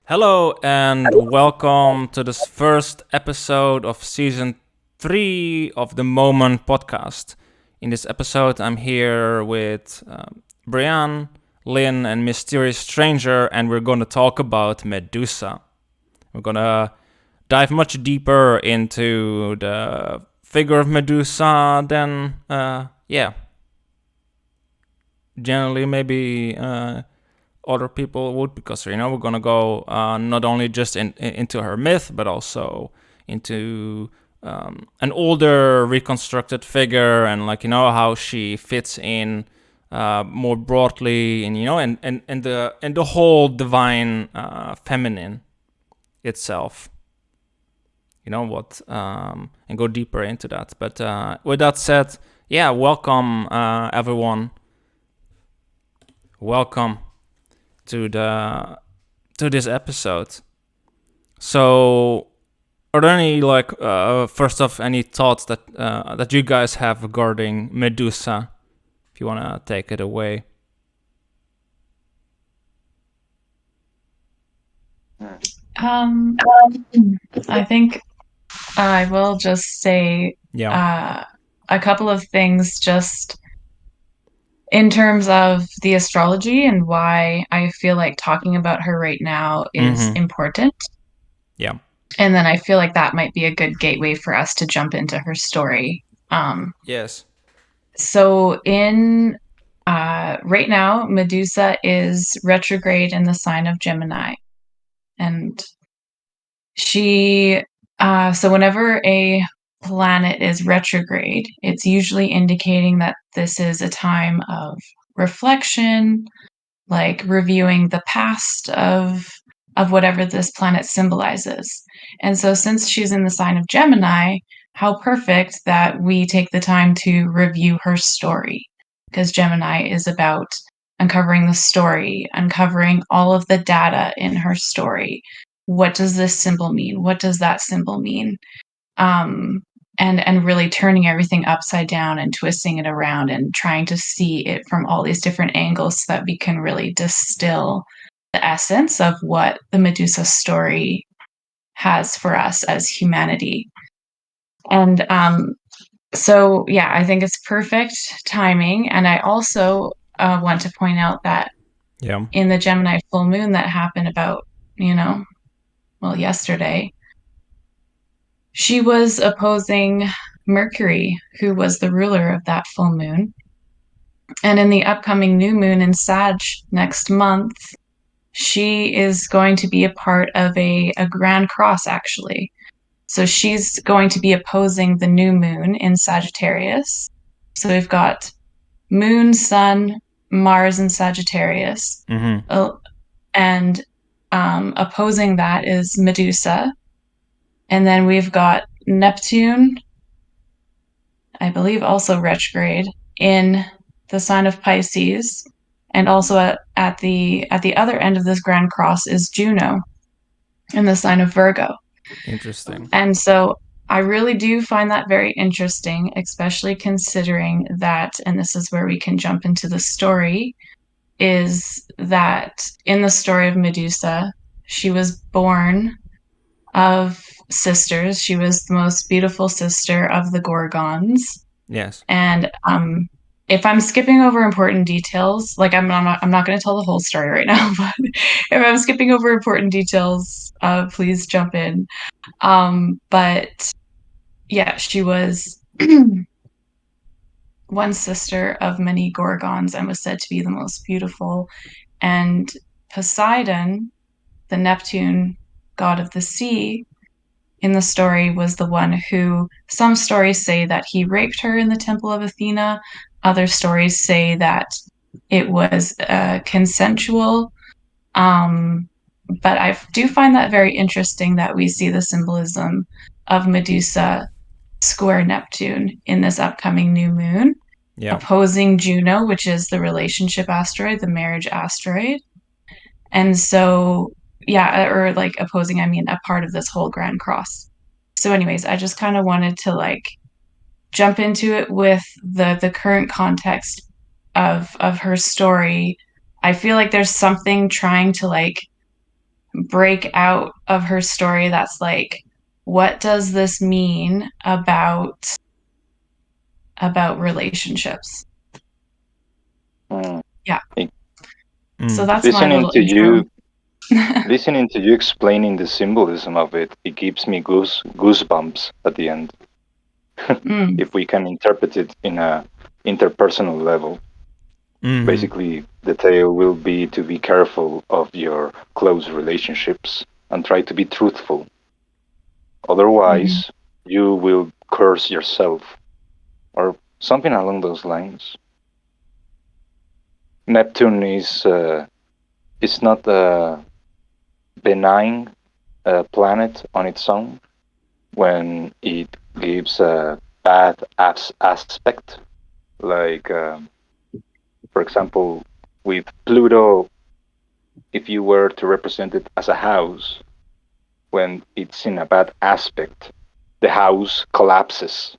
Hello and welcome to this first episode of season 3 of the Moment podcast. In this episode, I'm here with Brianne, Lynn, and Mysterious Stranger, and we're going to talk about Medusa. We're going to dive much deeper into the figure of Medusa than, generally maybe other people would, because we're gonna go not only just into her myth, but also into an older reconstructed figure, and how she fits in more broadly, and the whole divine feminine itself. And go deeper into that. But with that said, welcome everyone. Welcome to this episode. So, are there any first off, any thoughts that you guys have regarding Medusa? If you wanna take it away. I think I will just say a couple of things just in terms of the astrology and why I feel like talking about her right now is important. Yeah. And then I feel like that might be a good gateway for us to jump into her story. Yes. So right now, Medusa is retrograde in the sign of Gemini. And so whenever a planet is retrograde, it's usually indicating that this is a time of reflection, like reviewing the past of whatever this planet symbolizes. And so since she's in the sign of Gemini, how perfect that we take the time to review her story, because Gemini is about uncovering the story, uncovering all of the data in her story. What does this symbol mean? What does that symbol mean? And really turning everything upside down and twisting it around and trying to see it from all these different angles so that we can really distill the essence of what the Medusa story has for us as humanity. And I think it's perfect timing. And I also want to point out that in the Gemini full moon that happened about, yesterday, she was opposing Mercury, who was the ruler of that full moon. And in the upcoming new moon in Sag next month, she is going to be a part of a grand cross, actually. So she's going to be opposing the new moon in Sagittarius. So we've got Moon, Sun, Mars in Sagittarius. And opposing that is Medusa. And then we've got Neptune, I believe also retrograde, in the sign of Pisces. And also at the other end of this grand cross is Juno in the sign of Virgo. Interesting. And so I really do find that very interesting, especially considering that, and this is where we can jump into the story, is that in the story of Medusa, she was born of sisters. She was the most beautiful sister of the Gorgons. Yes. And if I'm skipping over important details, like I'm not going to tell the whole story right now, but if I'm skipping over important details, please jump in. But yeah, she was one sister of many Gorgons and was said to be the most beautiful. And Poseidon, the Neptune god of the sea, in the story was the one who, some stories say that he raped her in the temple of Athena. Other stories say that it was consensual. But I do find that very interesting that we see the symbolism of Medusa square Neptune in this upcoming new moon, opposing Juno, which is the relationship asteroid, the marriage asteroid. And so, or like opposing, I mean, a part of this whole grand cross. So anyways, I just kind of wanted to like jump into it with the current context of her story. I feel like there's something trying to like break out of her story that's like, what does this mean about relationships? Mm. Yeah. It- So that's my Listening little to intro. listening to you explaining the symbolism of it, it gives me goosebumps at the end. Mm, If we can interpret it in a interpersonal level, basically the tale will be to be careful of your close relationships and try to be truthful. mhm. Otherwise, you will curse yourself or something along those lines. Neptune is not a benign planet on its own when it gives a bad aspect. Like, for example, with Pluto, if you were to represent it as a house, when it's in a bad aspect, the house collapses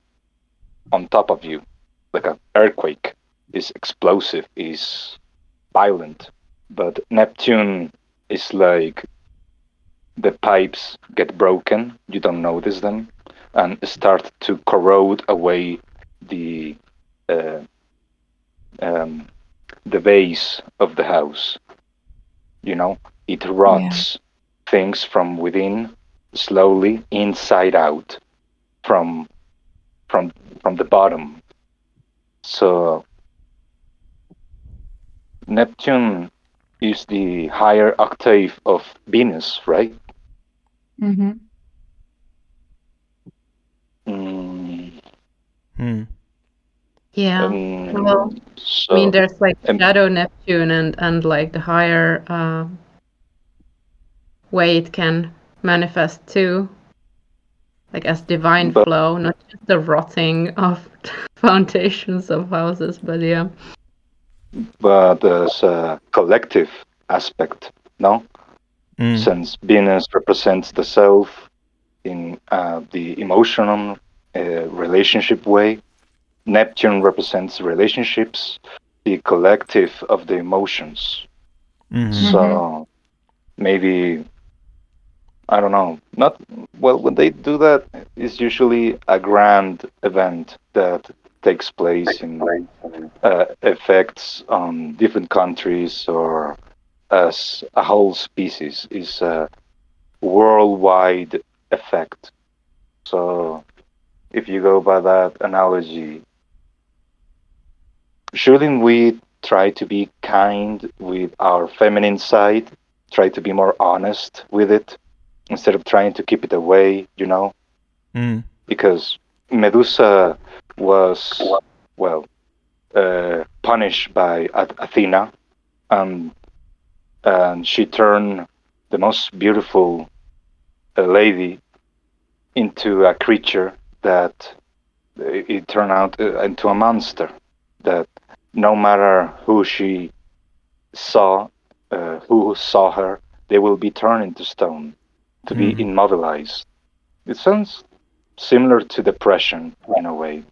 on top of you like an earthquake. Is explosive, is violent. But Neptune is like the pipes get broken, you don't notice them, and start to corrode away the uh, um, the base of the house. You know, it Yeah. rots things from within, slowly inside out, from from from the bottom. So Neptune is the higher octave of Venus, right? Mm-hmm. Mm, Yeah. Well, I mean, so, there's like um, shadow Neptune and like the higher way it can manifest too, like as divine but flow, not just the rotting of foundations of houses, but yeah. there's a collective aspect, no? Since Venus represents the self in the emotional relationship way, Neptune represents relationships, the collective of the emotions. Mm-hmm. So maybe I don't know. Not well. When they do that, it's usually a grand event that takes place in effects on different countries or as a whole species. Is a worldwide effect. So if you go by that analogy, shouldn't we try to be kind with our feminine side? Try to be more honest with it instead of trying to keep it away, you know? Because Medusa was, well, punished by Athena, and, and she turned the most beautiful lady into a creature that it turned out into a monster that no matter who saw her, they will be turned into stone to be immobilized. It sounds similar to depression in a way,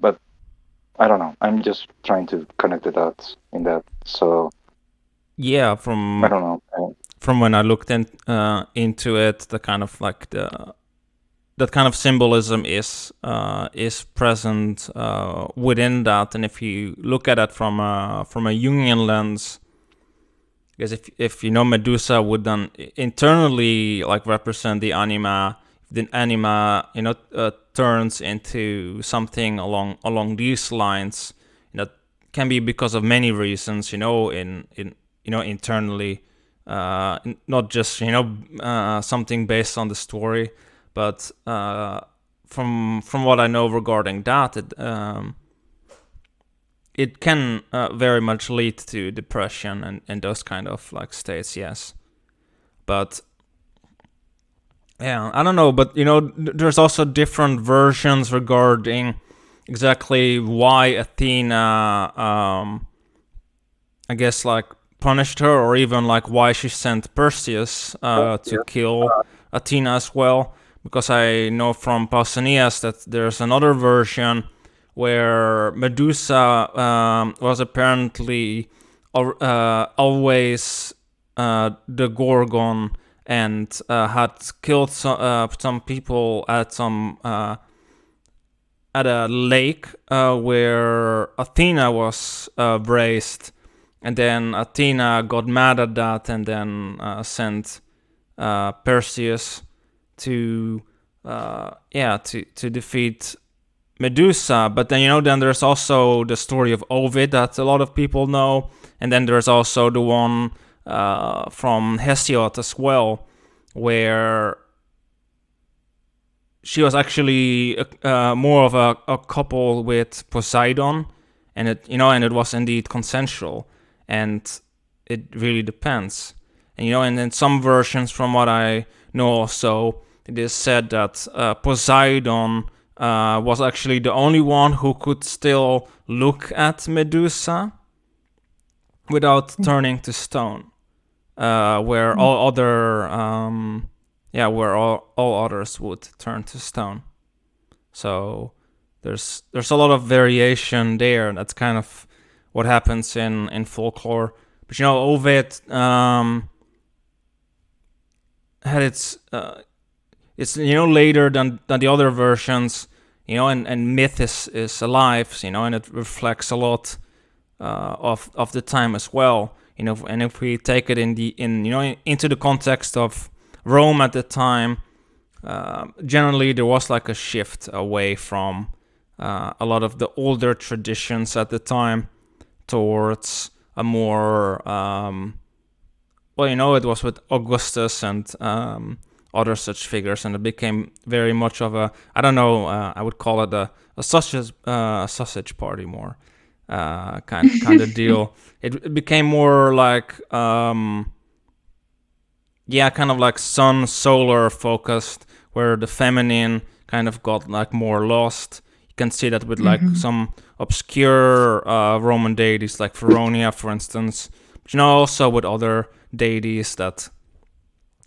but I don't know. I'm just trying to connect the dots in that. So Yeah, I don't know. from when I looked into it, the kind of like that kind of symbolism is present within that, and if you look at it from a Jungian lens, because if you know, Medusa would then internally like represent the anima. The anima, turns into something along these lines. That can be because of many reasons. Internally, not just something based on the story, but from what I know regarding that, it can very much lead to depression and those kind of like states, yes. But yeah, I don't know, but there's also different versions regarding exactly why Athena, I guess, like punished her, or even like why she sent Perseus to kill Athena as well. Because I know from Pausanias that there's another version where Medusa was apparently always the Gorgon and had killed some people at a lake where Athena was raised, and then Athena got mad at that and then sent Perseus to defeat Medusa. But then then there's also the story of Ovid that a lot of people know, and then there's also the one from Hesiod as well, where she was actually more of a couple with Poseidon, and it was indeed consensual, and it really depends. And and in some versions, from what I know, also it is said that Poseidon was actually the only one who could still look at Medusa without turning to stone, where all other where all others would turn to stone. So there's a lot of variation there. That's kind of what happens in folklore. But Ovid had its later than the other versions, and myth is alive, and it reflects a lot of the time as well. And if we take it into the context of Rome at the time, generally there was like a shift away from a lot of the older traditions at the time towards a more it was with Augustus and other such figures, and it became very much of a, I don't know, I would call it a sausage party more kind of deal. It became more like kind of like solar focused, where the feminine kind of got like more lost. You can see that with like some obscure Roman deities like Feronia, for instance. But also with other deities that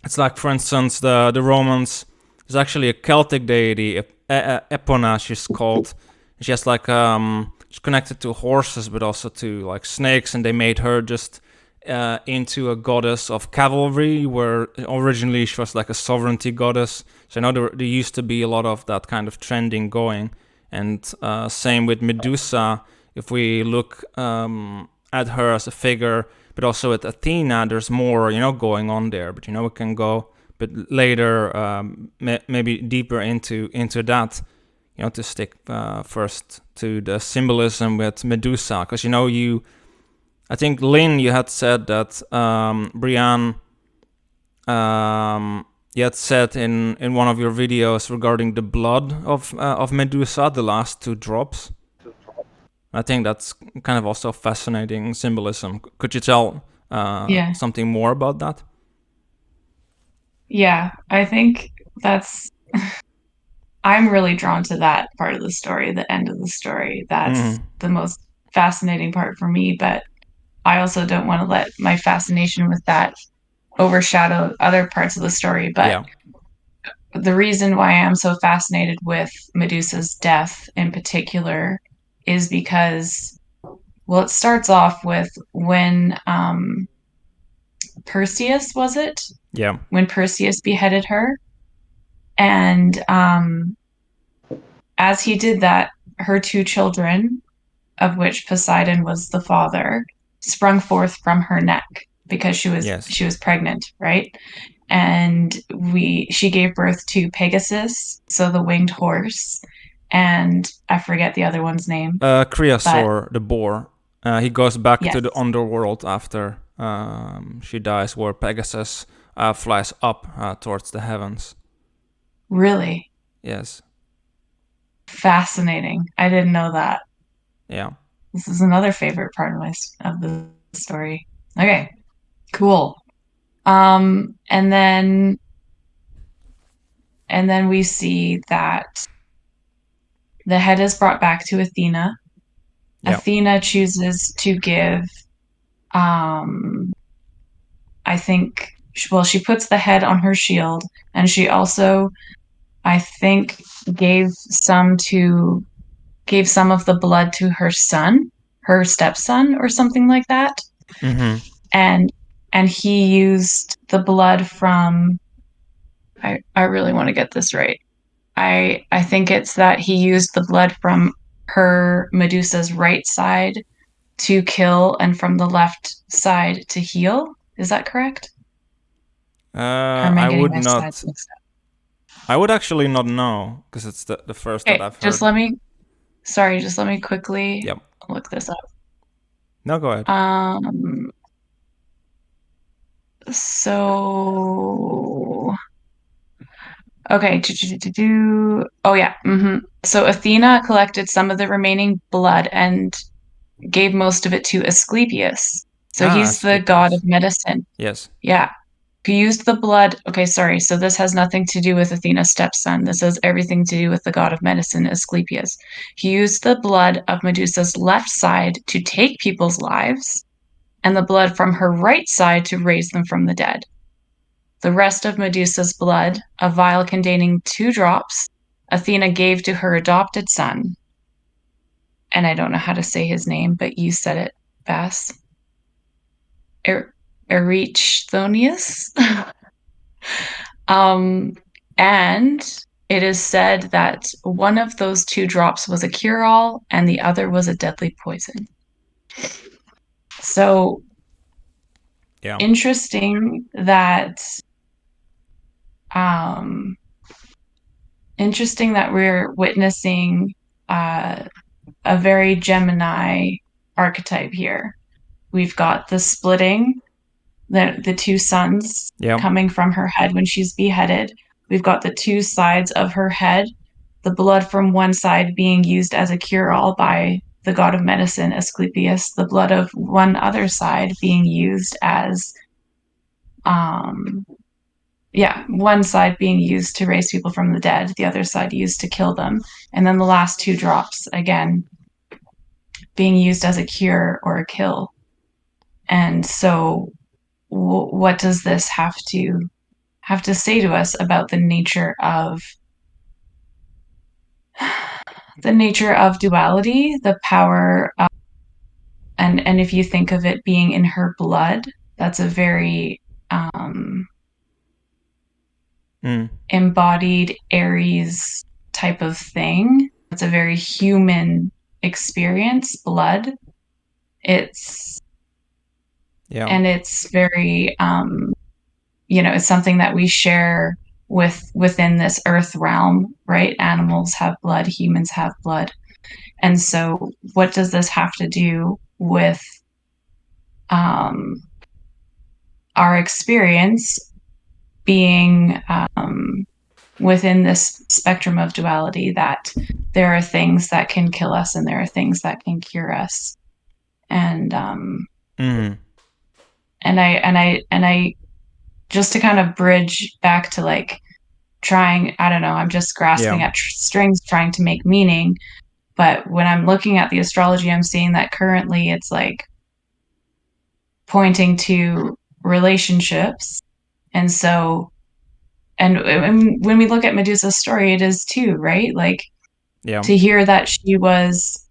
it's like, for instance, the Romans, there's actually a Celtic deity, Epona, she's called. She has like she's connected to horses, but also to like snakes, and they made her just into a goddess of cavalry, where originally she was like a sovereignty goddess. So there used to be a lot of that kind of trending going. And same with Medusa. If we look at her as a figure, but also with Athena, there's more going on there. But we can go a bit later, maybe deeper into that. To stick first to the symbolism with Medusa, because I think Lynn, you had said that Brianne, you had said in one of your videos regarding the blood of Medusa, the last 2 drops. I think that's kind of also fascinating symbolism. Could you tell something more about that? Yeah, I think that's... I'm really drawn to that part of the story, the end of the story. That's the most fascinating part for me, but I also don't want to let my fascination with that overshadow other parts of the story. But the reason why I'm so fascinated with Medusa's death in particular is because, well, it starts off with when Perseus, was it? Yeah. When Perseus beheaded her. And as he did that, her 2 children, of which Poseidon was the father, sprung forth from her neck because she was pregnant, right? And she gave birth to Pegasus, so the winged horse, and I forget the other one's name. Creosaur, the boar. He goes back to the underworld after she dies, where Pegasus flies up towards the heavens. Really? Yes. Fascinating. I didn't know that. Yeah. This is another favorite part of the story. Okay, cool. And then we see that the head is brought back to Athena. Yeah. Athena chooses to give, I think, she puts the head on her shield, and she also, I think, gave some of the blood to her son, her stepson, or something like that. And and he used the blood from, I really want to get this right. I think it's that he used the blood from her Medusa's right side to kill and from the left side to heal. Is that correct? Or am I I getting would my not. sides mixed up? I would actually not know because it's the first that Okay, I've heard. just let me quickly Yep. look this up. No, go ahead. So okay. Oh yeah. So Athena collected some of the remaining blood and gave most of it to Asclepius. So he's the god of medicine. Yes. Yeah. He used the blood. Okay, sorry. So this has nothing to do with Athena's stepson. This has everything to do with the god of medicine, Asclepius. He used the blood of Medusa's left side to take people's lives, and the blood from her right side to raise them from the dead. The rest of Medusa's blood, a vial containing 2 drops, Athena gave to her adopted son. And I don't know how to say his name, but you said it, Bass. Erychthonius. And it is said that one of those 2 drops was a cure-all and the other was a deadly poison. So Yeah. interesting that we're witnessing a very Gemini archetype here. We've got the splitting, the 2 suns coming from her head when she's beheaded. We've got the 2 sides of her head, the blood from one side being used as a cure-all by the god of medicine, Asclepius, the blood of one other side being used as one side being used to raise people from the dead, the other side used to kill them, and then the last 2 drops again being used as a cure or a kill. And so what does this have to say to us about the nature of duality, the power of, and if you think of it being in her blood, that's a very embodied Aries type of thing. It's a very human experience, blood. It's and it's very it's something that we share within this earth realm, right? Animals have blood, humans have blood. And so what does this have to do with our experience being within this spectrum of duality, that there are things that can kill us and there are things that can cure us. And and I just to kind of bridge back to like trying, I don't know, I'm just grasping at strings trying to make meaning. But when I'm looking at the astrology, I'm seeing that currently it's like pointing to relationships. And so, and when we look at Medusa's story, it is too, right? Like to hear that she was,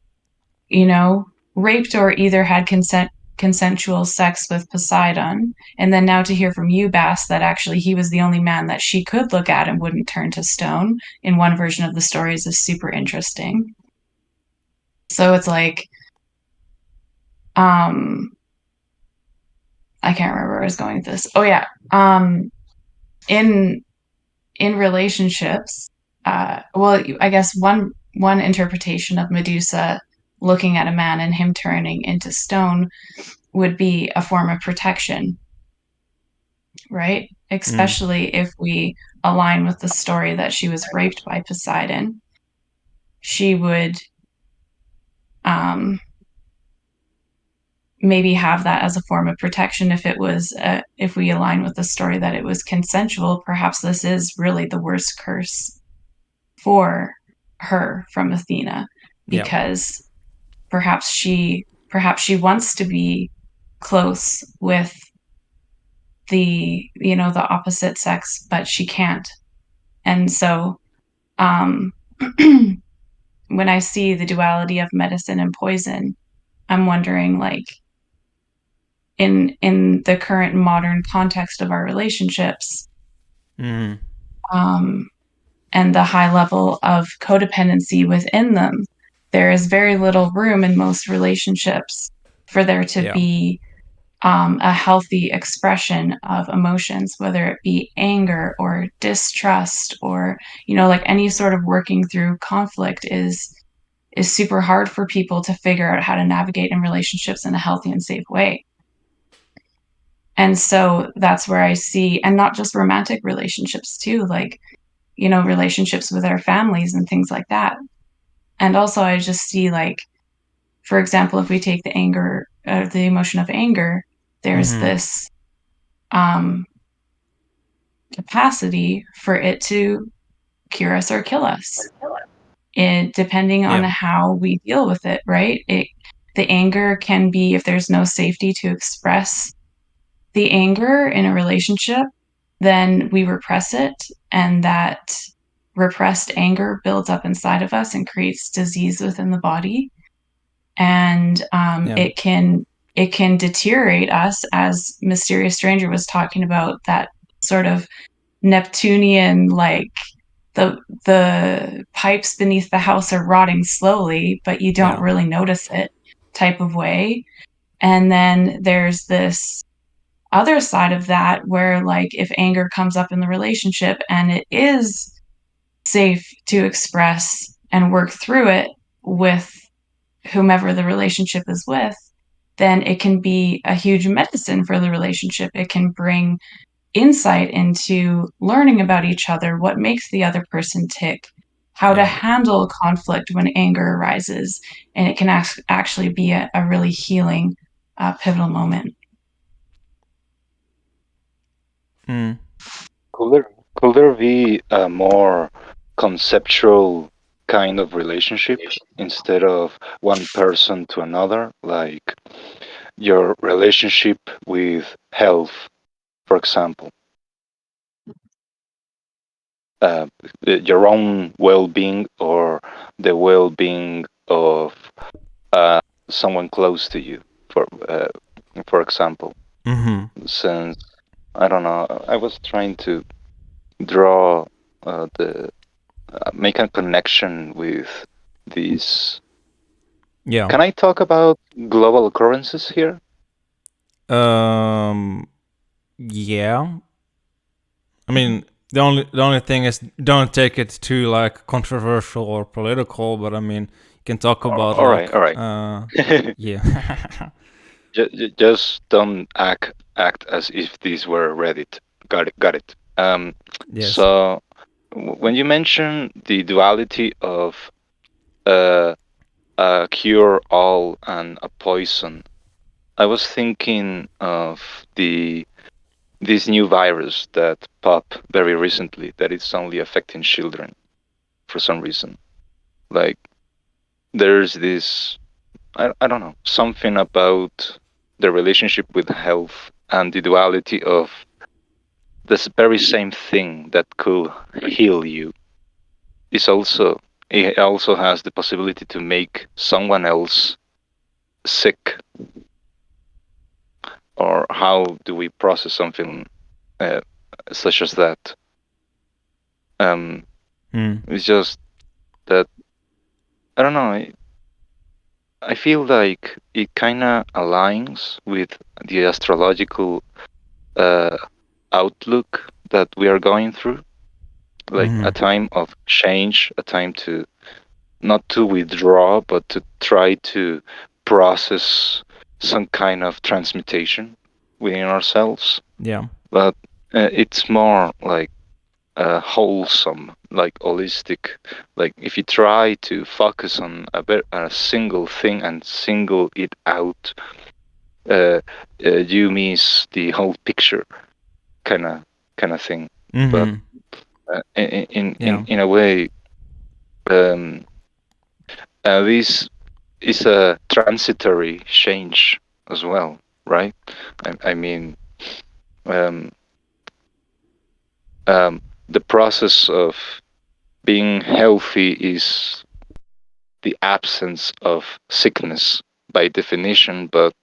raped or either had consensual sex with Poseidon, and then now to hear from you, Bass, that actually he was the only man that she could look at and wouldn't turn to stone in one version of the stories is super interesting. So it's like, I can't remember where I was going with this. Oh yeah. In relationships, well, I guess one interpretation of Medusa looking at a man and him turning into stone would be a form of protection, right? Especially if we align with the story that she was raped by Poseidon. She would maybe have that as a form of protection. If it was, if we align with the story that it was consensual, perhaps this is really the worst curse for her from Athena, because perhaps she wants to be close with the the opposite sex, but she can't. And so when I see the duality of medicine and poison, I'm wondering, like, in the current modern context of our relationships, Mm. and the high level of codependency within them, there is very little room in most relationships for there to Yeah. be a healthy expression of emotions, whether it be anger or distrust, or like any sort of working through conflict is super hard for people to figure out how to navigate in relationships in a healthy and safe way. And so that's where I see, and not just romantic relationships too, like relationships with our families and things like that. And also I just see, like, for example, if we take the anger, the emotion of anger, there's this capacity for it to cure us or kill us, depending on Yeah. how we deal with it, right? The anger can be, if there's no safety to express the anger in a relationship, then we repress it, and that repressed anger builds up inside of us and creates disease within the body. And Yeah. it can deteriorate us, as Mysterious Stranger was talking about, that sort of Neptunian, like the pipes beneath the house are rotting slowly, but you don't Yeah. really notice it type of way. And then there's this other side of that where, like, if anger comes up in the relationship and it is safe to express and work through it with whomever the relationship is with, then it can be a huge medicine for the relationship. It can bring insight into learning about each other, what makes the other person tick, how to Yeah. handle conflict when anger arises. And it can actually be a really healing, pivotal moment. Mm. Could there be a more conceptual kind of relationship instead of one person to another, like your relationship with health, for example, uh, your own well-being or the well-being of uh, someone close to you, for example. Since I don't know, I was trying to draw the make a connection with these. Yeah. Can I talk about global occurrences here? Yeah. I mean, the only thing is, don't take it too like controversial or political, but I mean, you can talk about All right, like all right. yeah. Just don't act as if these were Reddit. Got it, got it. Yes. So when you mention the duality of uh, a cure all and a poison, I was thinking of this new virus that popped very recently that is only affecting children for some reason. Like there's this I don't know, something about the relationship with health and the duality of this very same thing that could heal you is also, it also has the possibility to make someone else sick. Or how do we process something uh, such as that? It's just that I don't know. I feel like it kind of aligns with the astrological uh, outlook that we are going through, like a time of change, a time to not to withdraw, but to try to process some kind of transmutation within ourselves. Yeah. But it's more like wholesome, like holistic. Like if you try to focus on a single thing and single it out, you miss the whole picture, kind of thing. But in a way, um, this is a transitory change as well, right? I mean, um, the process of being healthy is the absence of sickness. by definition, but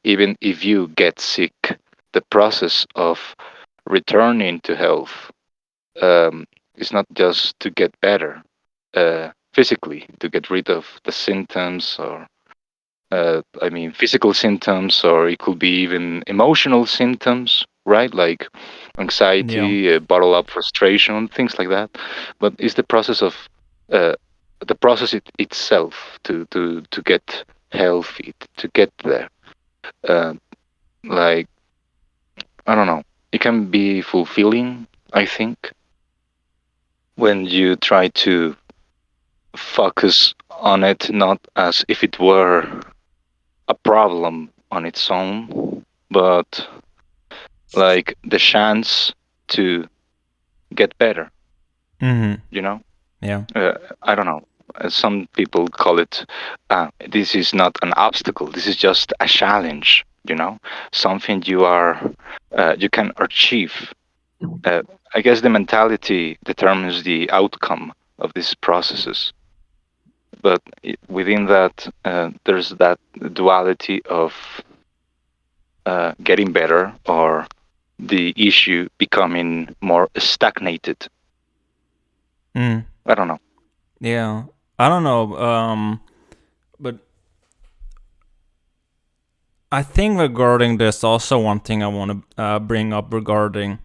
even if you get sick, the process of returning to health is not just to get better physically, to get rid of the symptoms, or physical symptoms, or it could be even emotional symptoms, right? Like anxiety, bottle up frustration, things like that. But it's the process of the process itself to get healthy, to get there. Like, I don't know, it can be fulfilling, I think, when you try to focus on it not as if it were a problem on its own, but like the chance to get better. Mm-hmm. You know? Yeah. I don't know. Some people call it, this is not an obstacle. This is just a challenge. You know, something you can achieve. I guess the mentality determines the outcome of these processes. But within that, there's that duality of getting better, or the issue becoming more stagnated. Mm. I don't know. Yeah, I don't know, but I think regarding this, also one thing I want to bring up regarding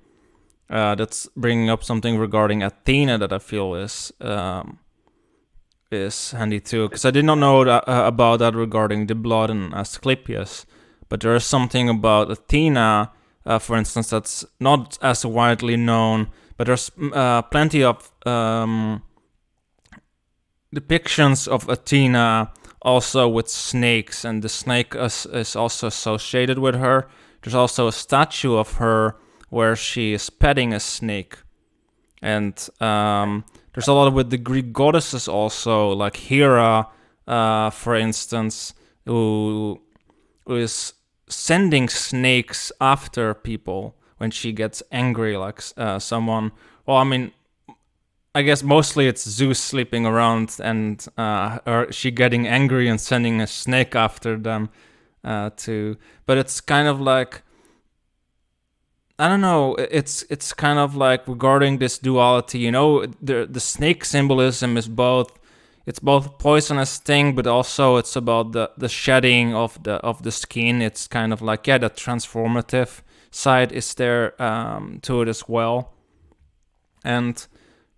that's bringing up something regarding Athena that I feel is handy too, because I did not know about that regarding the blood and Asclepius, but there is something about Athena, for instance, that's not as widely known, but there's plenty of depictions of Athena also with snakes, and the snake is also associated with her. There's also a statue of her where she is petting a snake. And there's a lot with the Greek goddesses also, like Hera, for instance, who is sending snakes after people when she gets angry, like someone. Well, I mean, I guess mostly it's Zeus sleeping around and or she getting angry and sending a snake after them too. But it's kind of like, I don't know. It's kind of like regarding this duality. You know, the snake symbolism is both. It's both poisonous thing, but also it's about the shedding of the skin. It's kind of like, yeah, the transformative side is there to it as well. And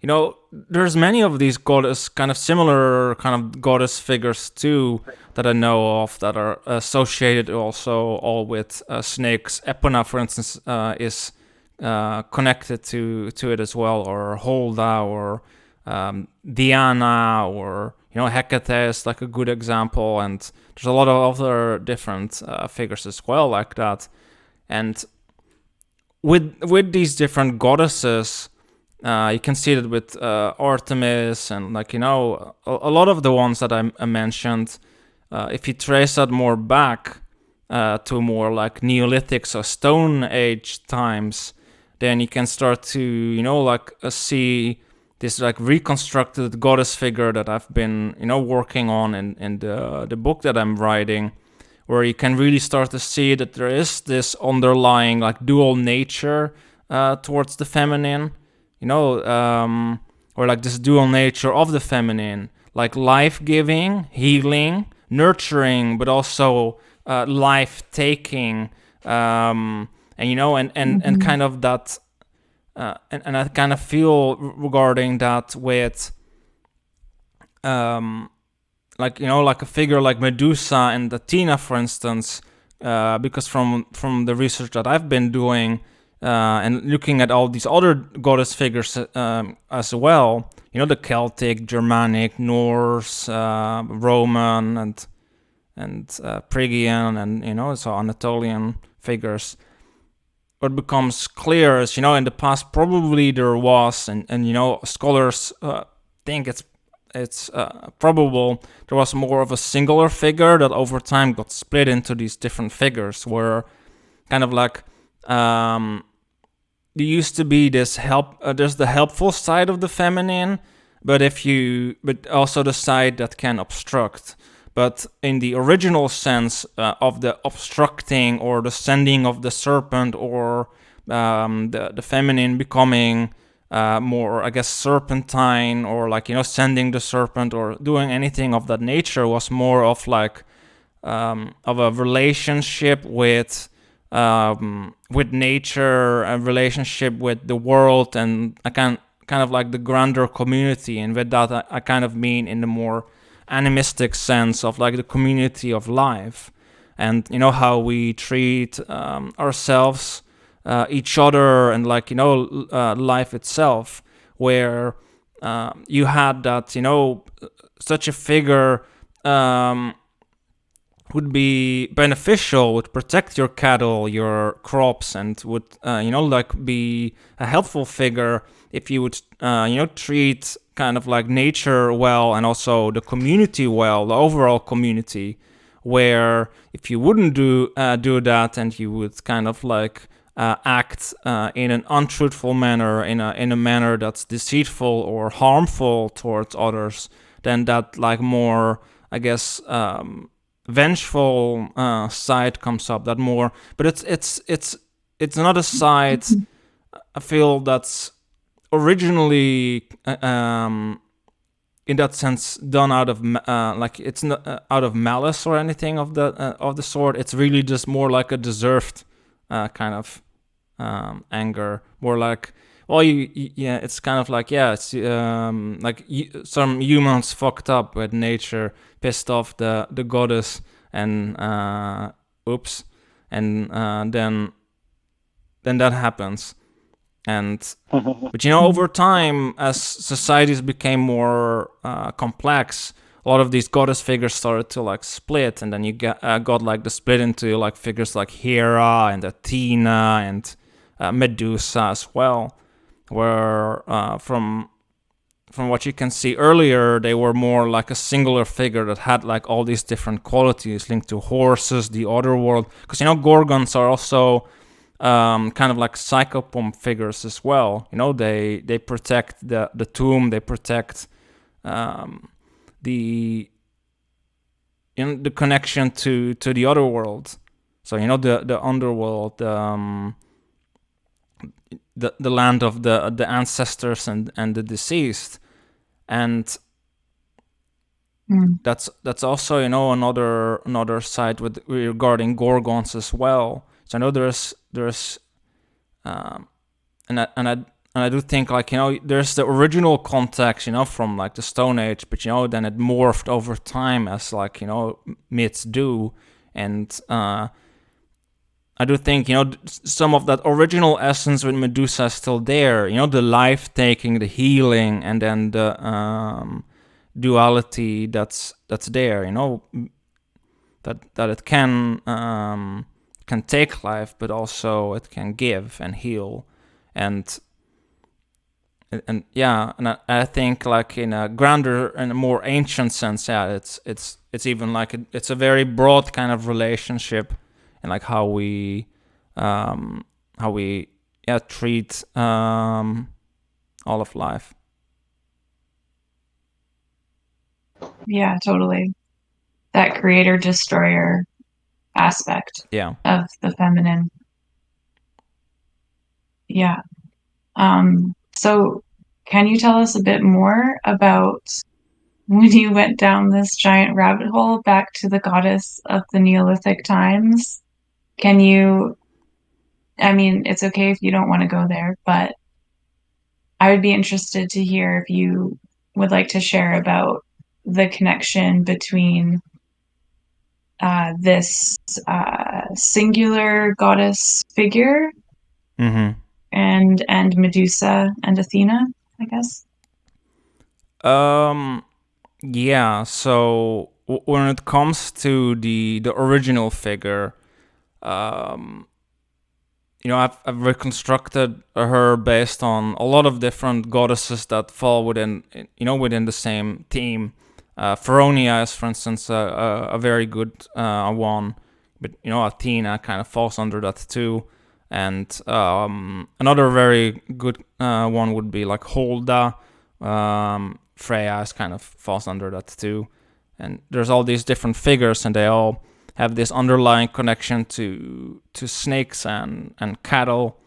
you know, there's many of these goddess, kind of similar kind of goddess figures too that I know of that are associated also all with snakes. Epona, for instance, is connected to it as well, or Holda, or Diana, or Hecate is like a good example, and there's a lot of other different figures as well like that. And with these different goddesses, you can see it with Artemis, and like a lot of the ones that I mentioned. If you trace that more back to more like Neolithic, so Stone Age times, then you can start to see this like reconstructed goddess figure that I've been working on in the book that I'm writing, where you can really start to see that there is this underlying like dual nature towards the feminine. Or like this dual nature of the feminine, like life-giving, healing, nurturing, but also life-taking, and kind of that, and I kind of feel regarding that with, like a figure like Medusa and Athena, for instance, because from the research that I've been doing. And looking at all these other goddess figures as well, the Celtic, Germanic, Norse, Roman, and Phrygian, and so Anatolian figures. What becomes clear is, in the past probably there was, and scholars think it's probable there was more of a singular figure that over time got split into these different figures, where kind of like there used to be this there's the helpful side of the feminine, but also the side that can obstruct. But in the original sense of the obstructing or the sending of the serpent, or the feminine becoming more, I guess, serpentine, or like, sending the serpent or doing anything of that nature, was more of like of a relationship with nature, a relationship with the world, and I kind of like the grander community. And with that, I kind of mean in the more animistic sense of like the community of life, and how we treat ourselves, each other, and like life itself, where you had that such a figure would be beneficial, would protect your cattle, your crops, and would like be a helpful figure if you would treat kind of like nature well, and also the community well, the overall community. Where if you wouldn't do that, and you would kind of like act in an untruthful manner, in a manner that's deceitful or harmful towards others, then that like more, I guess, vengeful side comes up. That more, but it's not a side I feel that's originally in that sense done out of like it's not out of malice or anything of the sort. It's really just more like a deserved kind of anger, more like, well, yeah, it's kind of like, yeah, it's like some humans fucked up with nature, pissed off the goddess, and oops, and then that happens. And but over time, as societies became more complex, a lot of these goddess figures started to like split, and then you got like the split into like figures like Hera and Athena and Medusa as well, where from what you can see earlier, they were more like a singular figure that had like all these different qualities linked to horses, the other world, because Gorgons are also kind of like psychopomp figures as well. They protect the tomb, they protect the connection to the other world. So the underworld, the land of the ancestors and the deceased, and that's also another side with regarding Gorgons as well. So I know there's and I do think like there's the original context from like the Stone Age, but then it morphed over time as like myths do, and I do think some of that original essence with Medusa is still there. The life taking, the healing, and then the duality that's there. That it can take life, but also it can give and heal, and yeah, and I think like in a grander and a more ancient sense, yeah, it's even like it's a very broad kind of relationship, and like how we treat all of life. Yeah, totally. That creator destroyer aspect of the feminine. Yeah. So can you tell us a bit more about when you went down this giant rabbit hole back to the goddess of the Neolithic times? I mean, it's okay if you don't want to go there, but I would be interested to hear if you would like to share about the connection between this singular goddess figure and Medusa and Athena, I guess. Yeah. So when it comes to the original figure, I've reconstructed her based on a lot of different goddesses that fall within the same theme. Feronia is, for instance, a very good one, but Athena kind of falls under that too. And another very good one would be like Holda. Freya is kind of falls under that too, and there's all these different figures, and they all have this underlying connection to snakes and cattle,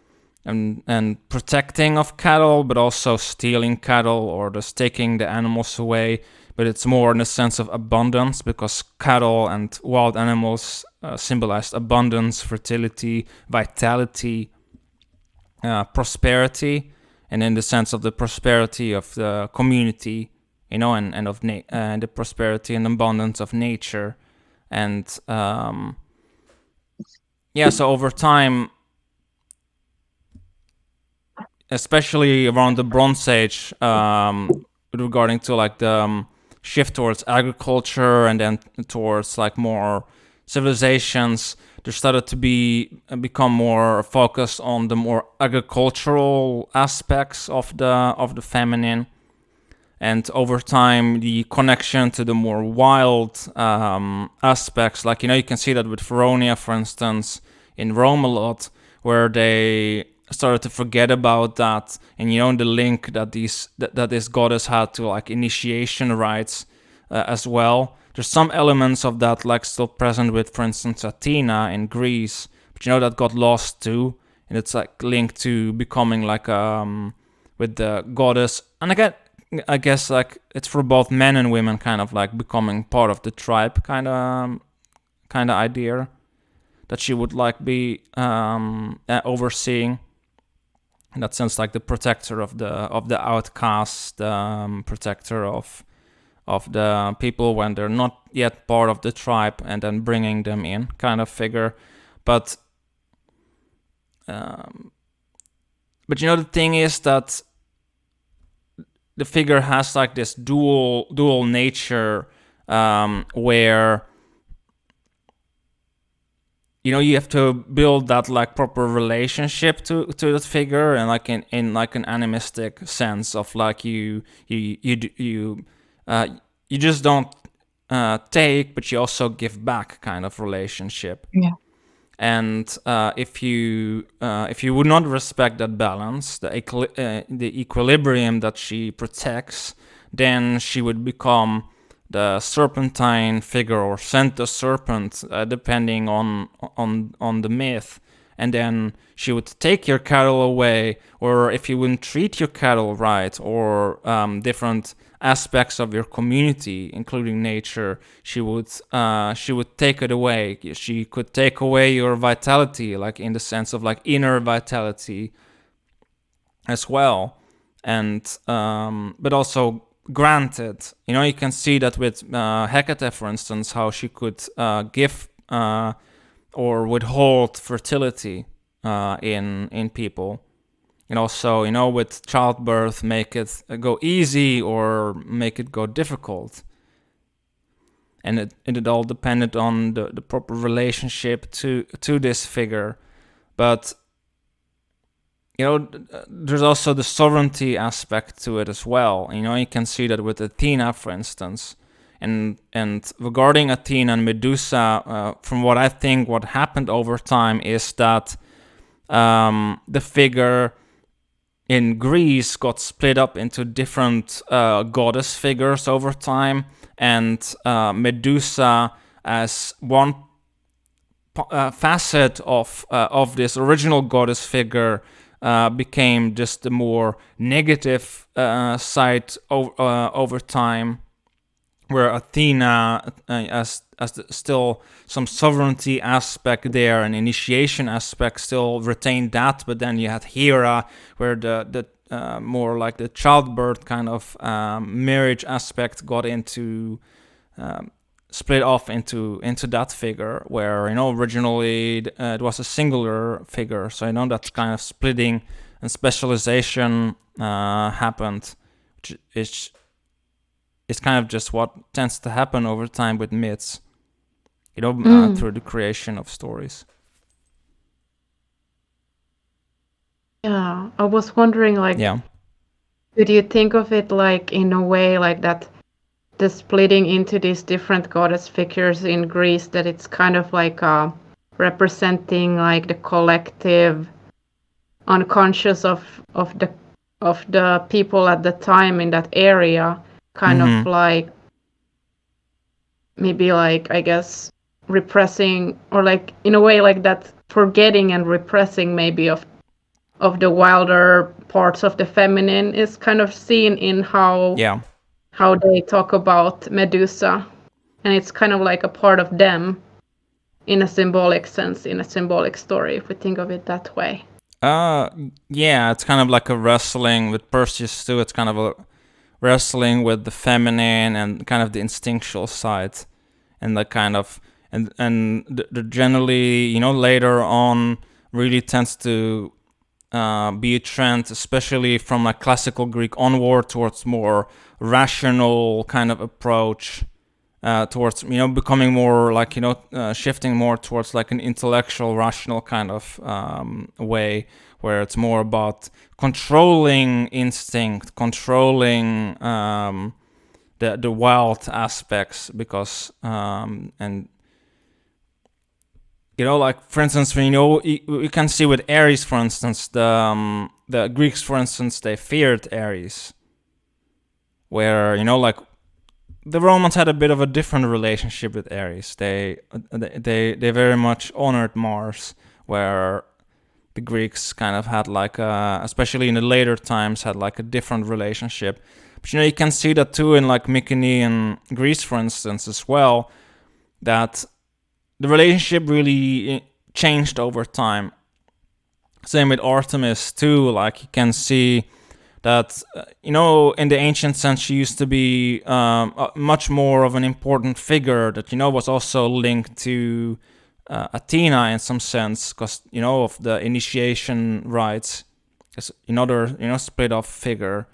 and protecting of cattle, but also stealing cattle or just taking the animals away. But it's more in the sense of abundance, because cattle and wild animals symbolized abundance, fertility, vitality, prosperity, and in the sense of the prosperity of the community, and of the prosperity and abundance of nature. And so over time, especially around the Bronze Age, regarding to like the shift towards agriculture and then towards like more civilizations, there started to become more focused on the more agricultural aspects of the feminine. And over time, the connection to the more wild aspects, like, you can see that with Feronia, for instance, in Rome a lot, where they started to forget about that, and the link that this goddess had to like initiation rites as well. There's some elements of that like still present with, for instance, Athena in Greece, but that got lost too, and it's like linked to becoming like with the goddess. And again, I guess like it's for both men and women, kind of like becoming part of the tribe kind of idea that she would like be overseeing. In that sense, like the protector of the outcast, protector of the people when they're not yet part of the tribe, and then bringing them in kind of figure. But the thing is that the figure has like this dual nature, where you have to build that like proper relationship to that figure, and like in like an animistic sense of like you just don't take, but you also give back kind of relationship. Yeah. And if you would not respect that balance, the equilibrium that she protects, then she would become the serpentine figure, or Santa Serpent, depending on the myth. And then she would take your cattle away, or if you wouldn't treat your cattle right, or different aspects of your community, including nature, she would take it away. She could take away your vitality, like in the sense of like inner vitality as well. And but also granted, you can see that with Hecate, for instance, how she could give or withhold fertility in people. And also, with childbirth, make it go easy or make it go difficult. And it all depended on the proper relationship to this figure. But there's also the sovereignty aspect to it as well. You can see that with Athena, for instance. And regarding Athena and Medusa, from what I think, what happened over time is that the figure in Greece got split up into different goddess figures over time, and Medusa, as one facet of this original goddess figure, became just the more negative side over time, where Athena, as still some sovereignty aspect there, and initiation aspect still retained that, but then you had Hera, where the more like the childbirth kind of marriage aspect got into split off into that figure, where originally it was a singular figure. So that kind of splitting and specialization happened, which is it's kind of just what tends to happen over time with myths, through the creation of stories. Yeah, I was wondering, like, did you think of it like in a way like that, the splitting into these different goddess figures in Greece, that it's kind of like representing like the collective unconscious of the people at the time in that area, kind of like maybe like, I guess, repressing, or like in a way like that forgetting and repressing maybe of the wilder parts of the feminine is kind of seen in how they talk about Medusa, and it's kind of like a part of them in a symbolic sense, in a symbolic story, if we think of it that way. Yeah, it's kind of like a wrestling with Perseus too. It's kind of a wrestling with the feminine and kind of the instinctual side, and the kind of and the generally, you know, later on really tends to be a trend, especially from like classical Greek onward, towards more rational kind of approach, towards, you know, becoming more like, you know, shifting more towards like an intellectual, rational kind of way, where it's more about controlling instinct, controlling the wild aspects, because and you know, like for instance, when, you know, you can see with Ares, for instance, the Greeks, for instance, they feared Ares, where, you know, like the Romans had a bit of a different relationship with Ares. They very much honored Mars, where the Greeks kind of had like especially in the later times, had like a different relationship. But you know, you can see that too in like Mycenaean Greece, for instance, as well, that the relationship really changed over time. Same with Artemis too. Like you can see that, you know, in the ancient sense, she used to be much more of an important figure that, you know, was also linked to Athena in some sense, because, you know, of the initiation rites, as another, you know, split off figure.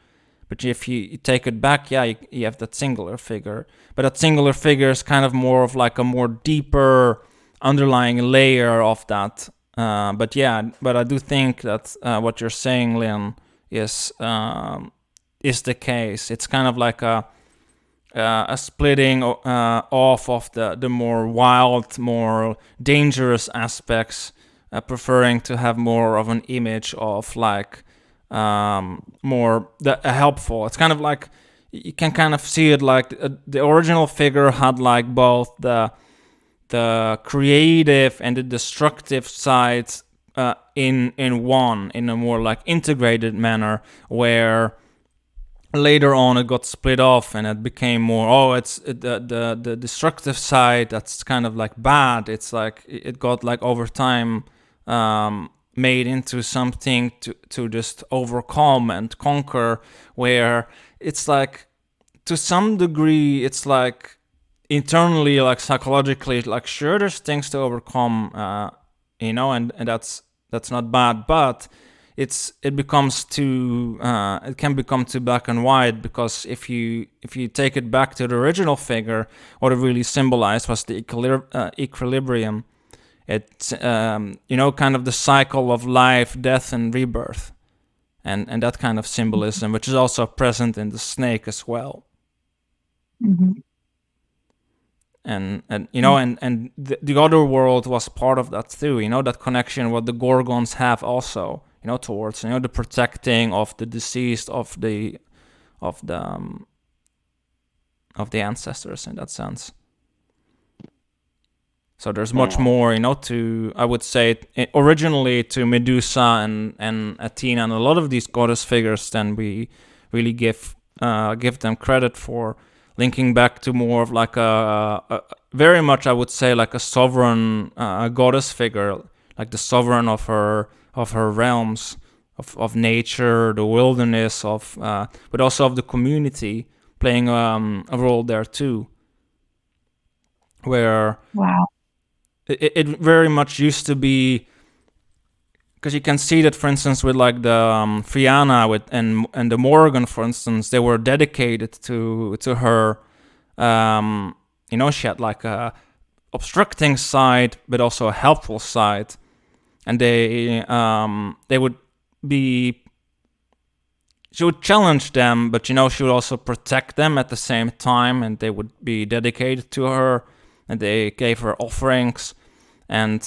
But if you take it back, yeah, you have that singular figure. But that singular figure is kind of more of like a more deeper underlying layer of that. But I do think that what you're saying, Lynn, is the case. It's kind of like a splitting off of the more wild, more dangerous aspects, preferring to have more of an image of like more helpful. It's kind of like, you can kind of see it like the original figure had like both the creative and the destructive sides in one, in a more like integrated manner, where later on it got split off and it became more, it's the destructive side that's kind of like bad. It's like it got like over time made into something to just overcome and conquer, where it's like to some degree it's like internally, like psychologically, like sure, there's things to overcome, you know, and that's not bad, but it becomes too it can become too black and white, because if you take it back to the original figure, what it really symbolized was the equilibrium. It's you know, kind of the cycle of life, death, and rebirth, and that kind of symbolism, which is also present in the snake as well. Mm-hmm. And you know, and the other world was part of that too, you know, that connection what the Gorgons have also, you know, towards, you know, the protecting of the deceased, of the ancestors in that sense. So there's much more, you know, to, I would say, originally to Medusa and Athena and a lot of these goddess figures than we really give them credit for, linking back to more of like a very much, I would say, like a sovereign goddess figure, like the sovereign of her realms, of nature, the wilderness, but also of the community, playing a role there too, where it very much used to be, because you can see that, for instance, with like the Fianna and the Morgan, for instance, they were dedicated to her. You know, she had like a obstructing side, but also a helpful side, and they would be. She would challenge them, but you know, she would also protect them at the same time, and they would be dedicated to her, and they gave her offerings, and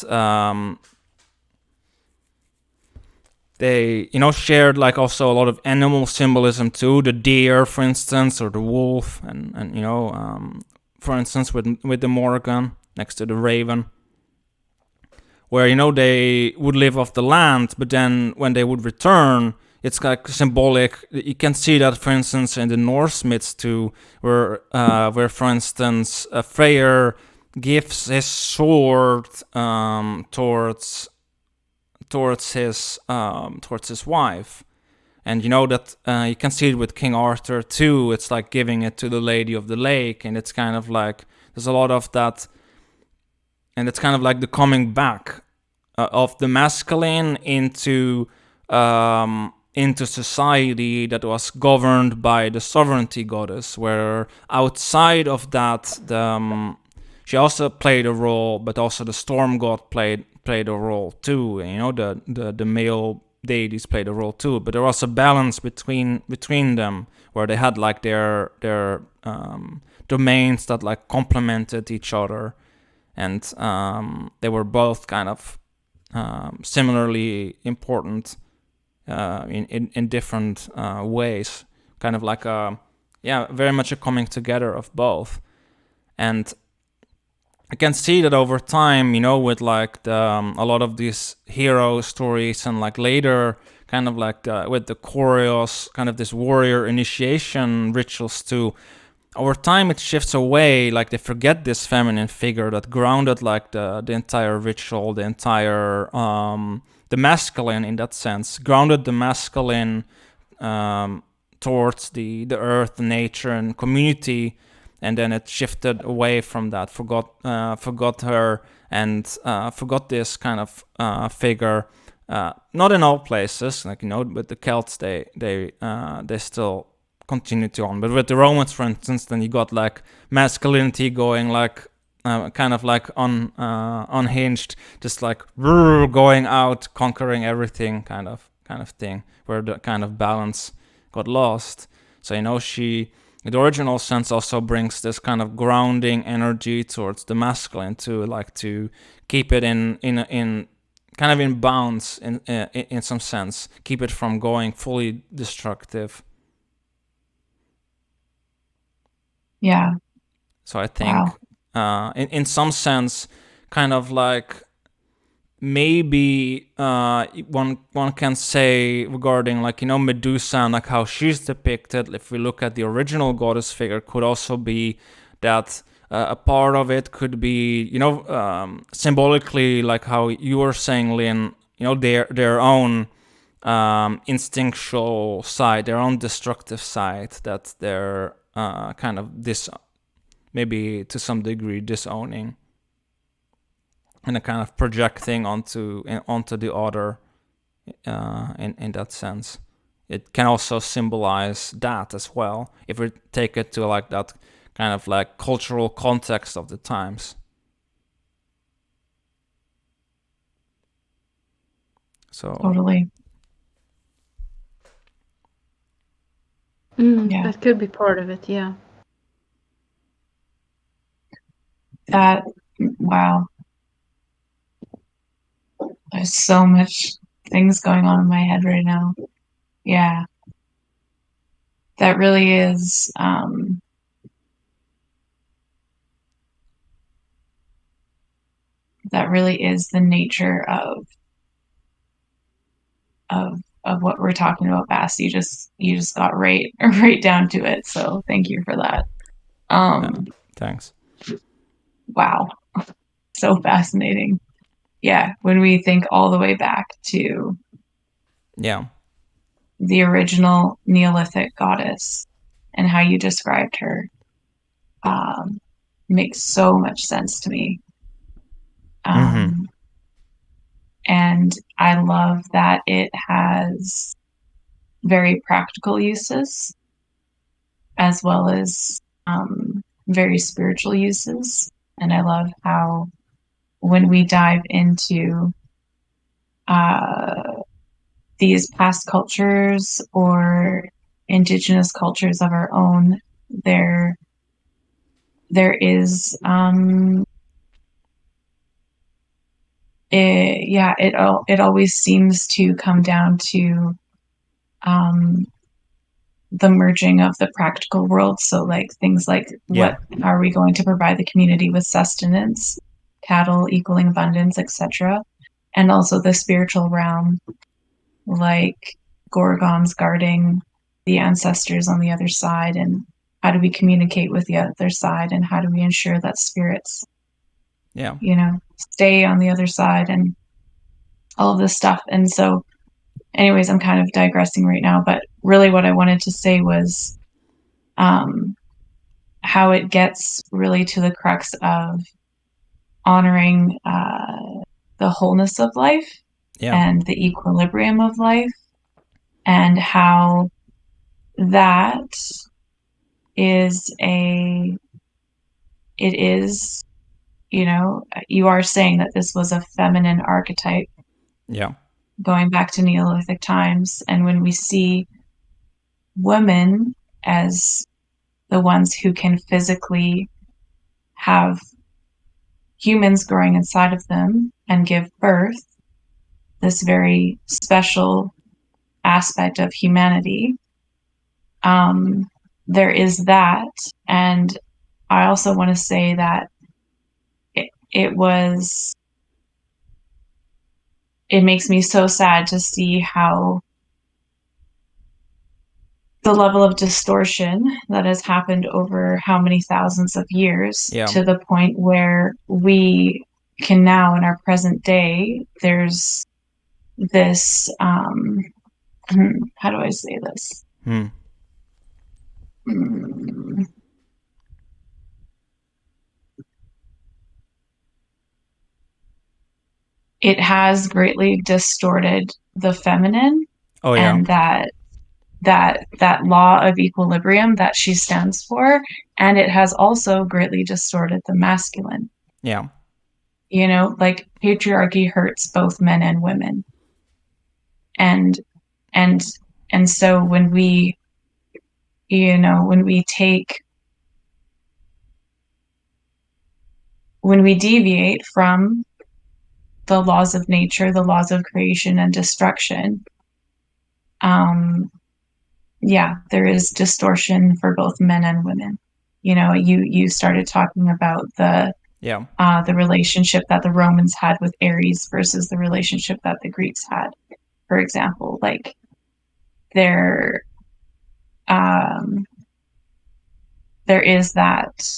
they, you know, shared like also a lot of animal symbolism too, the deer, for instance, or the wolf, and you know, for instance, with the Morgan next to the Raven, where, you know, they would live off the land, but then when they would return, it's like symbolic. You can see that, for instance, in the Norse myths too, where for instance, Freyr gives his sword towards his wife, and you know that you can see it with King Arthur too. It's like giving it to the Lady of the Lake, and it's kind of like there's a lot of that, and it's kind of like the coming back of the masculine into society that was governed by the sovereignty goddess, where outside of that, she also played a role, but also the storm god played a role too. And, you know, the male deities played a role too. But there was a balance between them, where they had like their domains that like complemented each other, and they were both kind of similarly important in different ways. Kind of like very much a coming together of both. And I can see that over time, you know, with like a lot of these hero stories, and like later kind of like with the choreos, kind of this warrior initiation rituals too, over time it shifts away. Like they forget this feminine figure that grounded like the entire ritual, the entire the masculine, in that sense, grounded the masculine towards the earth, nature, and community. And then it shifted away from that, forgot her, and forgot this kind of figure. Not in all places, like, you know, with the Celts, they still continue to on. But with the Romans, for instance, then you got like masculinity going like kind of like unhinged, just like going out, conquering everything, kind of thing, where the kind of balance got lost. So, you know, the original sense also brings this kind of grounding energy towards the masculine to like to keep it in kind of in bounds in some sense, keep it from going fully destructive. Yeah. So I think in some sense, kind of like maybe one can say regarding like, you know, Medusa and like how she's depicted, if we look at the original goddess figure, could also be that a part of it could be, you know, symbolically, like how you were saying, Lynn, you know, their own instinctual side, their own destructive side, that they're kind of maybe to some degree disowning, and a kind of projecting onto the other in that sense. It can also symbolize that as well, if we take it to like that kind of like cultural context of the times. So totally. Yeah. That could be part of it, yeah. Wow. There's so much things going on in my head right now. Yeah. That really is the nature of what we're talking about, Bass. You just got right down to it. So thank you for that. Thanks. Wow. So fascinating. Yeah, when we think all the way back to the original Neolithic goddess and how you described her, makes so much sense to me. And I love that it has very practical uses as well as very spiritual uses. And I love how when we dive into these past cultures or indigenous cultures of our own, there is it always seems to come down to the merging of the practical world. So like things like what are we going to provide the community with sustenance, cattle equaling abundance, etc. And also the spiritual realm, like gorgons guarding the ancestors on the other side, and how do we communicate with the other side, and how do we ensure that spirits stay on the other side, and all of this stuff. And so anyways, I'm kind of digressing right now, but really what I wanted to say was how it gets really to the crux of honoring the wholeness of life and the equilibrium of life, and how that is you are saying that this was a feminine archetype. Yeah. Going back to Neolithic times, and when we see women as the ones who can physically have humans growing inside of them and give birth, this very special aspect of humanity, there is that. And I also want to say that it makes me so sad to see how the level of distortion that has happened over how many thousands of years, to the point where we can now, in our present day, there's this how do I say this? It has greatly distorted the feminine, and that law of equilibrium that she stands for, and it has also greatly distorted the masculine. Yeah. Like patriarchy hurts both men and women. And so when we deviate from the laws of nature, the laws of creation and destruction, there is distortion for both men and women. You started talking about the relationship that the Romans had with Ares versus the relationship that the Greeks had, for example. Like there is that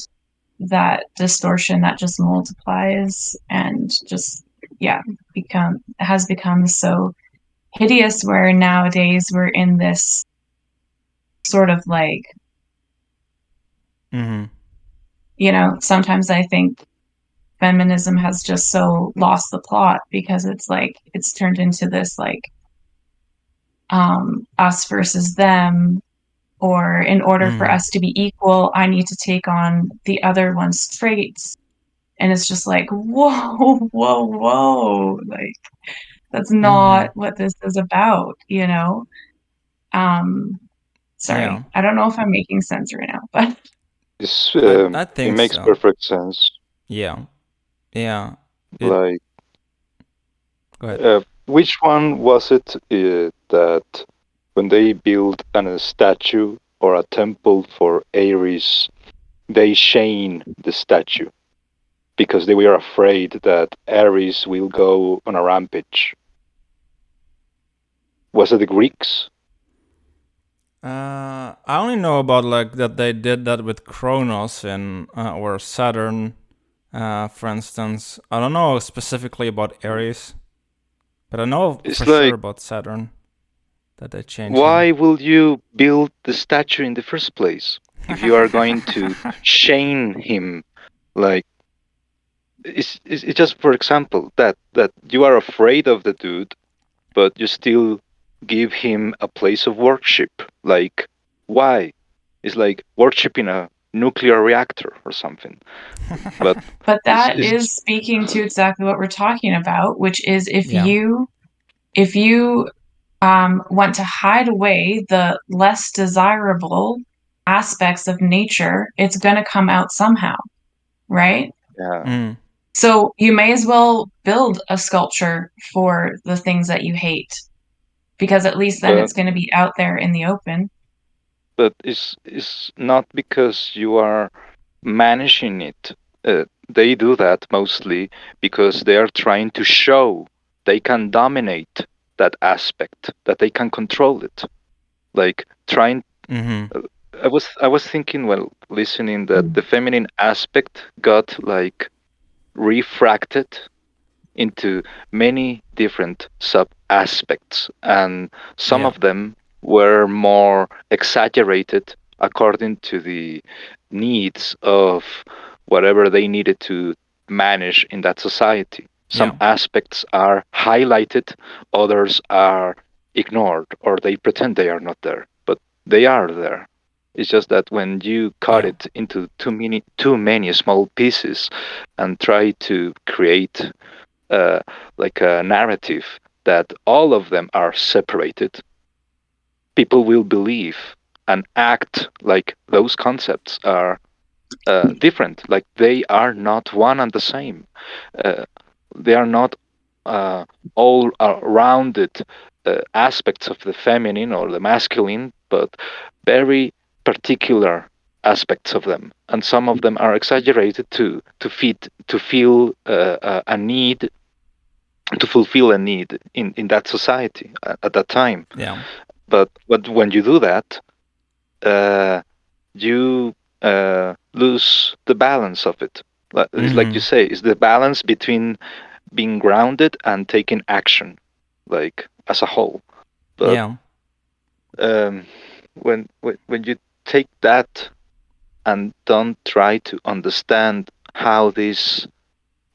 distortion that just multiplies and just has become so hideous, where nowadays we're in this sort of like sometimes I think feminism has just so lost the plot, because it's like it's turned into this like us versus them, or in order for us to be equal, I need to take on the other one's traits. And it's just like, whoa, like that's not what this is about, sorry, I don't know if I'm making sense right now, but I think it makes perfect sense. Like, go ahead. Which one was it that when they build a statue or a temple for Ares, they chain the statue because they were afraid that Ares will go on a rampage? Was it the Greeks? I only know about like that they did that with Kronos and or Saturn, for instance. I don't know specifically about Ares, but I know sure about Saturn that they changed. Why will you build the statue in the first place if you are going to chain him? Like, it's just, for example, that you are afraid of the dude, but you still give him a place of worship. Like, why? It's like worshiping a nuclear reactor or something. But that is speaking to exactly what we're talking about, which is if you want to hide away the less desirable aspects of nature, it's going to come out somehow, right? Yeah. So you may as well build a sculpture for the things that you hate, because at least then it's going to be out there in the open. but it's not because you are managing it. They do that mostly because they are trying to show they can dominate that aspect, that they can control it. Like trying. I was thinking while listening that the feminine aspect got like refracted into many different sub aspects, and some of them were more exaggerated according to the needs of whatever they needed to manage in that society. Some aspects are highlighted, others are ignored, or they pretend they are not there, but they are there. It's just that when you cut it into too many small pieces and try to create like a narrative that all of them are separated, people will believe and act like those concepts are different, like they are not one and the same. They are not all rounded aspects of the feminine or the masculine, but very particular aspects of them, and some of them are exaggerated to feel a need, to fulfill a need in that society at that time. But when you do that, you lose the balance of it. It's like you say, it's the balance between being grounded and taking action, like as a whole. But when you take that and don't try to understand how this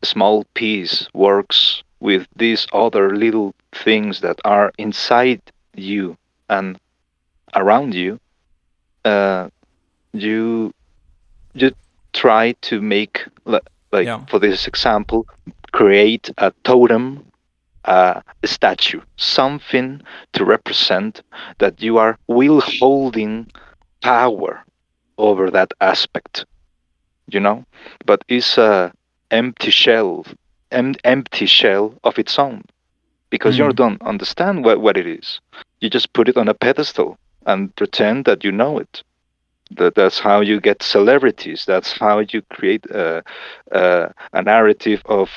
small piece works with these other little things that are inside you and around you, you you try to make, like for this example, create a totem, a statue, something to represent that you are withholding power over that aspect, but it's a empty shell, empty shell of its own, because you don't understand what it is. You just put it on a pedestal and pretend that you know it. That's how you get celebrities. That's how you create a narrative of,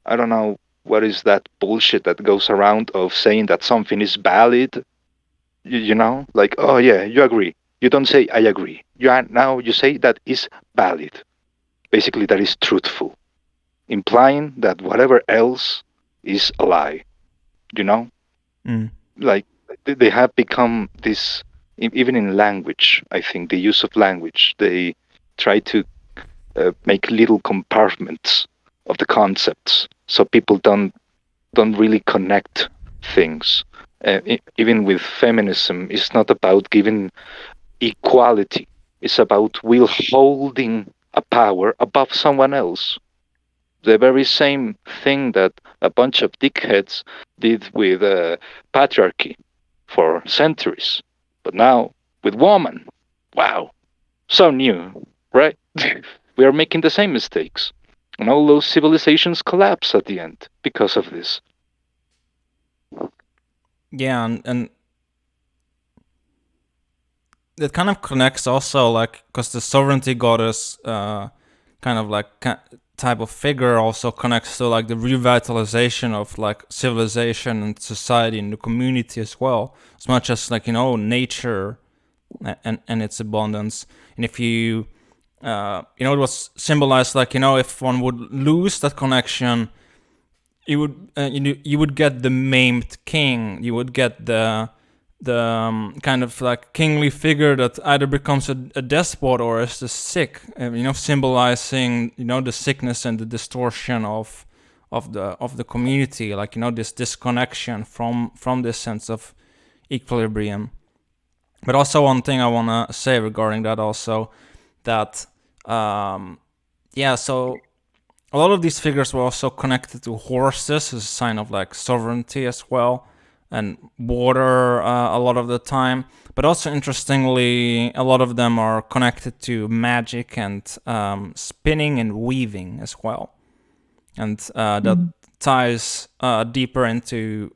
I don't know, what is that bullshit that goes around of saying that something is valid. Like, oh yeah, you agree. You don't say I agree. Now you say that is valid. Basically, that is truthful, implying that whatever else is a lie. Like they have become this, even in language. I think the use of language, they try to make little compartments of the concepts, so people don't really connect things. Even with feminism, it's not about giving equality. It's about withholding a power above someone else. The very same thing that a bunch of dickheads did with patriarchy for centuries. But now with woman, wow, so new, right? We are making the same mistakes. And all those civilizations collapse at the end because of this. Yeah, and it kind of connects also, like, because the sovereignty goddess kind of like type of figure also connects to like the revitalization of like civilization and society and the community as well, as much as like nature and its abundance. And if you it was symbolized like if one would lose that connection, you would get the maimed king. You would get the kind of like kingly figure that either becomes a despot or is the sick, symbolizing the sickness and the distortion of the community, like this disconnection from this sense of equilibrium. But also one thing I want to say regarding that also, that so a lot of these figures were also connected to horses as a sign of like sovereignty as well, and water a lot of the time. But also interestingly, a lot of them are connected to magic and spinning and weaving as well. And ties deeper into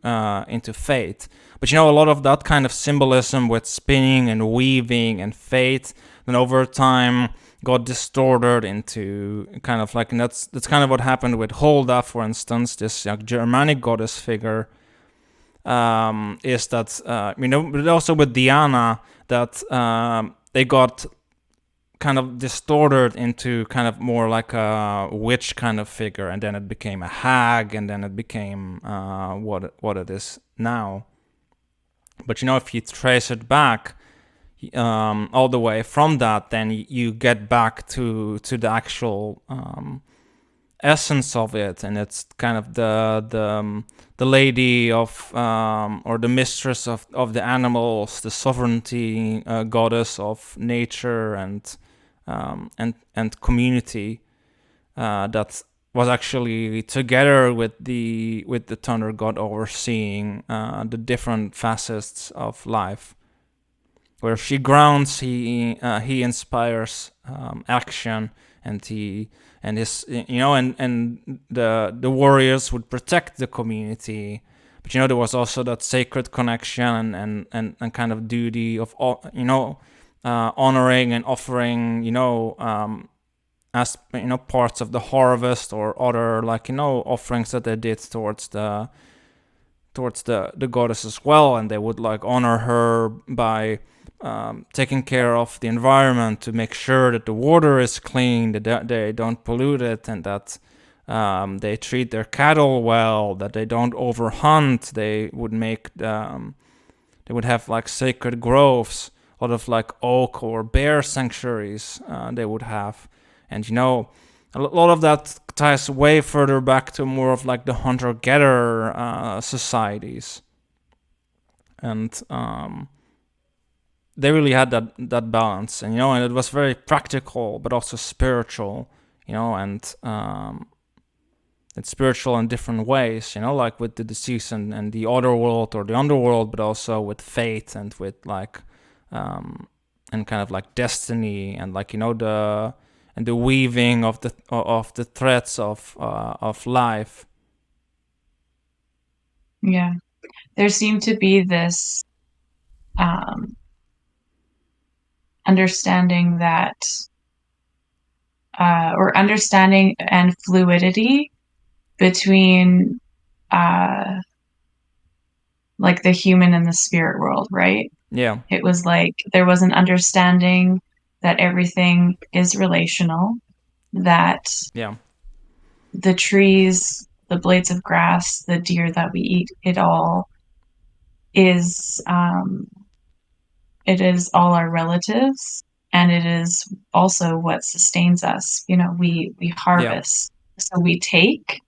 fate. But a lot of that kind of symbolism with spinning and weaving and fate, then over time got distorted into kind of like, and that's kind of what happened with Holda, for instance, this Germanic goddess figure. Is that but also with Diana, that they got kind of distorted into kind of more like a witch kind of figure, and then it became a hag, and then it became what it is now. But if you trace it back all the way from that, then you get back to the actual essence of it, and it's kind of the lady of or the mistress of the animals, the sovereignty goddess of nature and community, that was actually together with the thunder god overseeing the different facets of life. Where she grounds, he inspires action, and his and the warriors would protect the community. But there was also that sacred connection and kind of duty of honoring and offering as parts of the harvest or other offerings that they did towards the goddess as well, and they would honor her by taking care of the environment to make sure that the water is clean, that they don't pollute it, and that they treat their cattle well, that they don't overhunt. They would have sacred groves, a lot of oak or bear sanctuaries they would have. And a lot of that ties way further back to more of the hunter-gatherer societies. And they really had that balance, and and it was very practical but also spiritual, and it's spiritual in different ways, like with the deceased and the other world or the underworld, but also with fate and with and kind of destiny and the weaving of the threads of life. Yeah, there seemed to be this understanding that or understanding and fluidity between the human and the spirit world, right? Yeah. It was there was an understanding that everything is relational, that the trees, the blades of grass, the deer that we eat, it all is it is all our relatives, and it is also what sustains us. We harvest, so we take.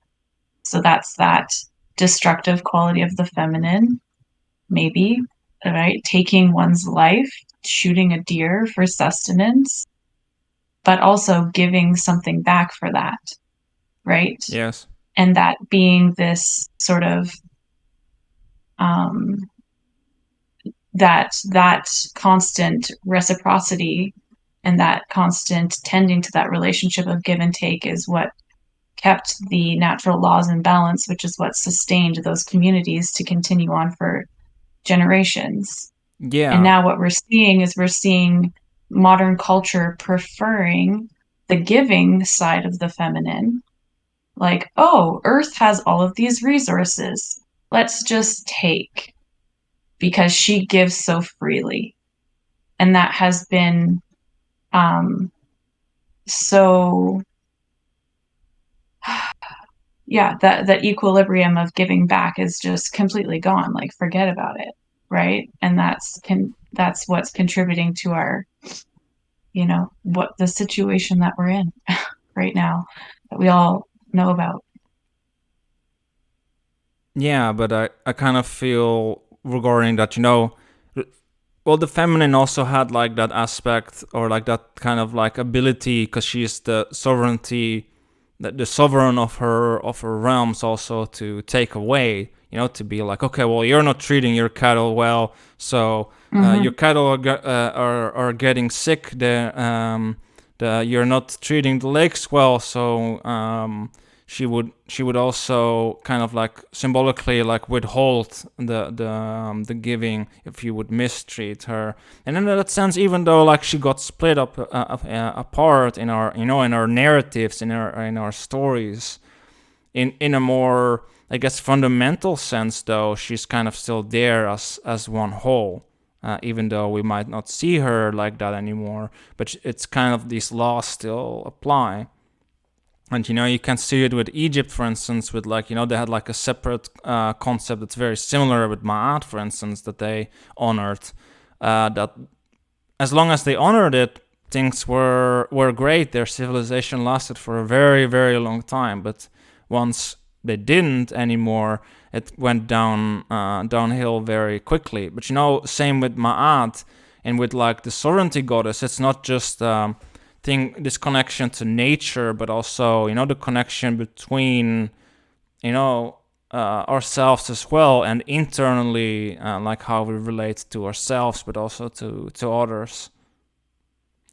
So that's that destructive quality of the feminine, maybe, right? Taking one's life, shooting a deer for sustenance, but also giving something back for that, right? Yes. And that being this sort of that constant reciprocity and that constant tending to that relationship of give and take is what kept the natural laws in balance, which is what sustained those communities to continue on for generations. Yeah. And now what we're seeing modern culture preferring the giving side of the feminine. Earth has all of these resources. Let's just take, because she gives so freely. And that has been so that equilibrium of giving back is just completely gone. Forget about it, right? And that's what's contributing to our what the situation that we're in right now, that we all know about. Yeah, but I kind of feel regarding that, well, the feminine also had that aspect, or that kind of ability, because she's the sovereignty, the sovereign of her realms, also to take away, to be okay, well, you're not treating your cattle well, so your cattle are getting sick. You're not treating the lakes well, so she would also kind of like symbolically like withhold the giving if you would mistreat her. And in that sense, even though like she got split up apart in our in our narratives, in our stories, in a more, I guess, fundamental sense, though, she's kind of still there as one whole. Even though we might not see her like that anymore, but it's kind of these laws still apply. And you can see it with Egypt, for instance, with like they had like a separate concept that's very similar with Ma'at, for instance, that they honored. That as long as they honored it, things were great. Their civilization lasted for a very, very long time. But once they didn't anymore, it went downhill very quickly. But same with Ma'at and with like the sovereignty goddess. It's not just this connection to nature, but also the connection between ourselves as well, and internally, like how we relate to ourselves, but also to others.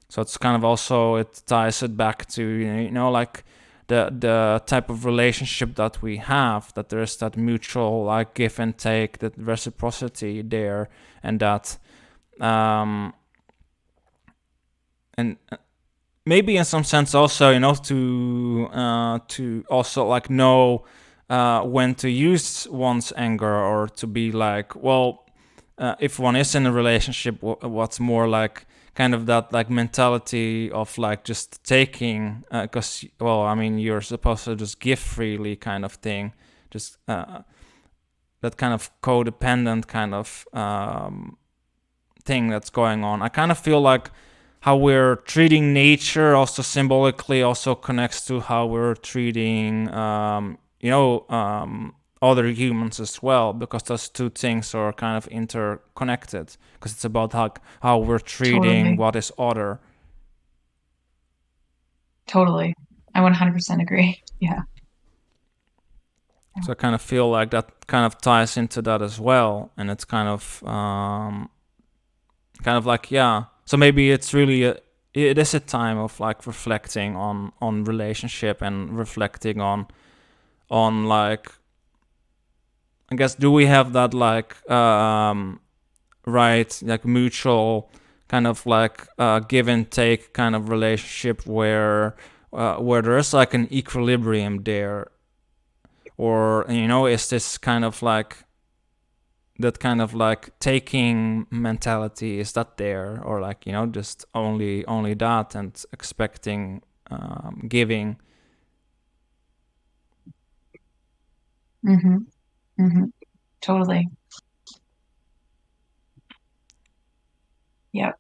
So it's kind of also, it ties it back to like the type of relationship that we have, that there is that mutual like give and take, that reciprocity there, and that and maybe in some sense also to also like know when to use one's anger, or to be like, well, if one is in a relationship, what's more like kind of that like mentality of like just taking, because well, I mean, you're supposed to just give freely kind of thing, just that kind of codependent kind of thing that's going on. I kind of feel like how we're treating nature also symbolically also connects to how we're treating other humans as well, because those two things are kind of interconnected, because it's about how we're treating what is other. Totally. I 100% agree. Yeah. So I kind of feel like that kind of ties into that as well, and it's kind of like, yeah. So maybe it's really it is a time of like reflecting on relationship, and reflecting on like, I guess, do we have that like right, like mutual kind of like give and take kind of relationship where there is like an equilibrium there, or is this kind of like that kind of like taking mentality, is that there, or like just only that and expecting giving? Totally. Yep.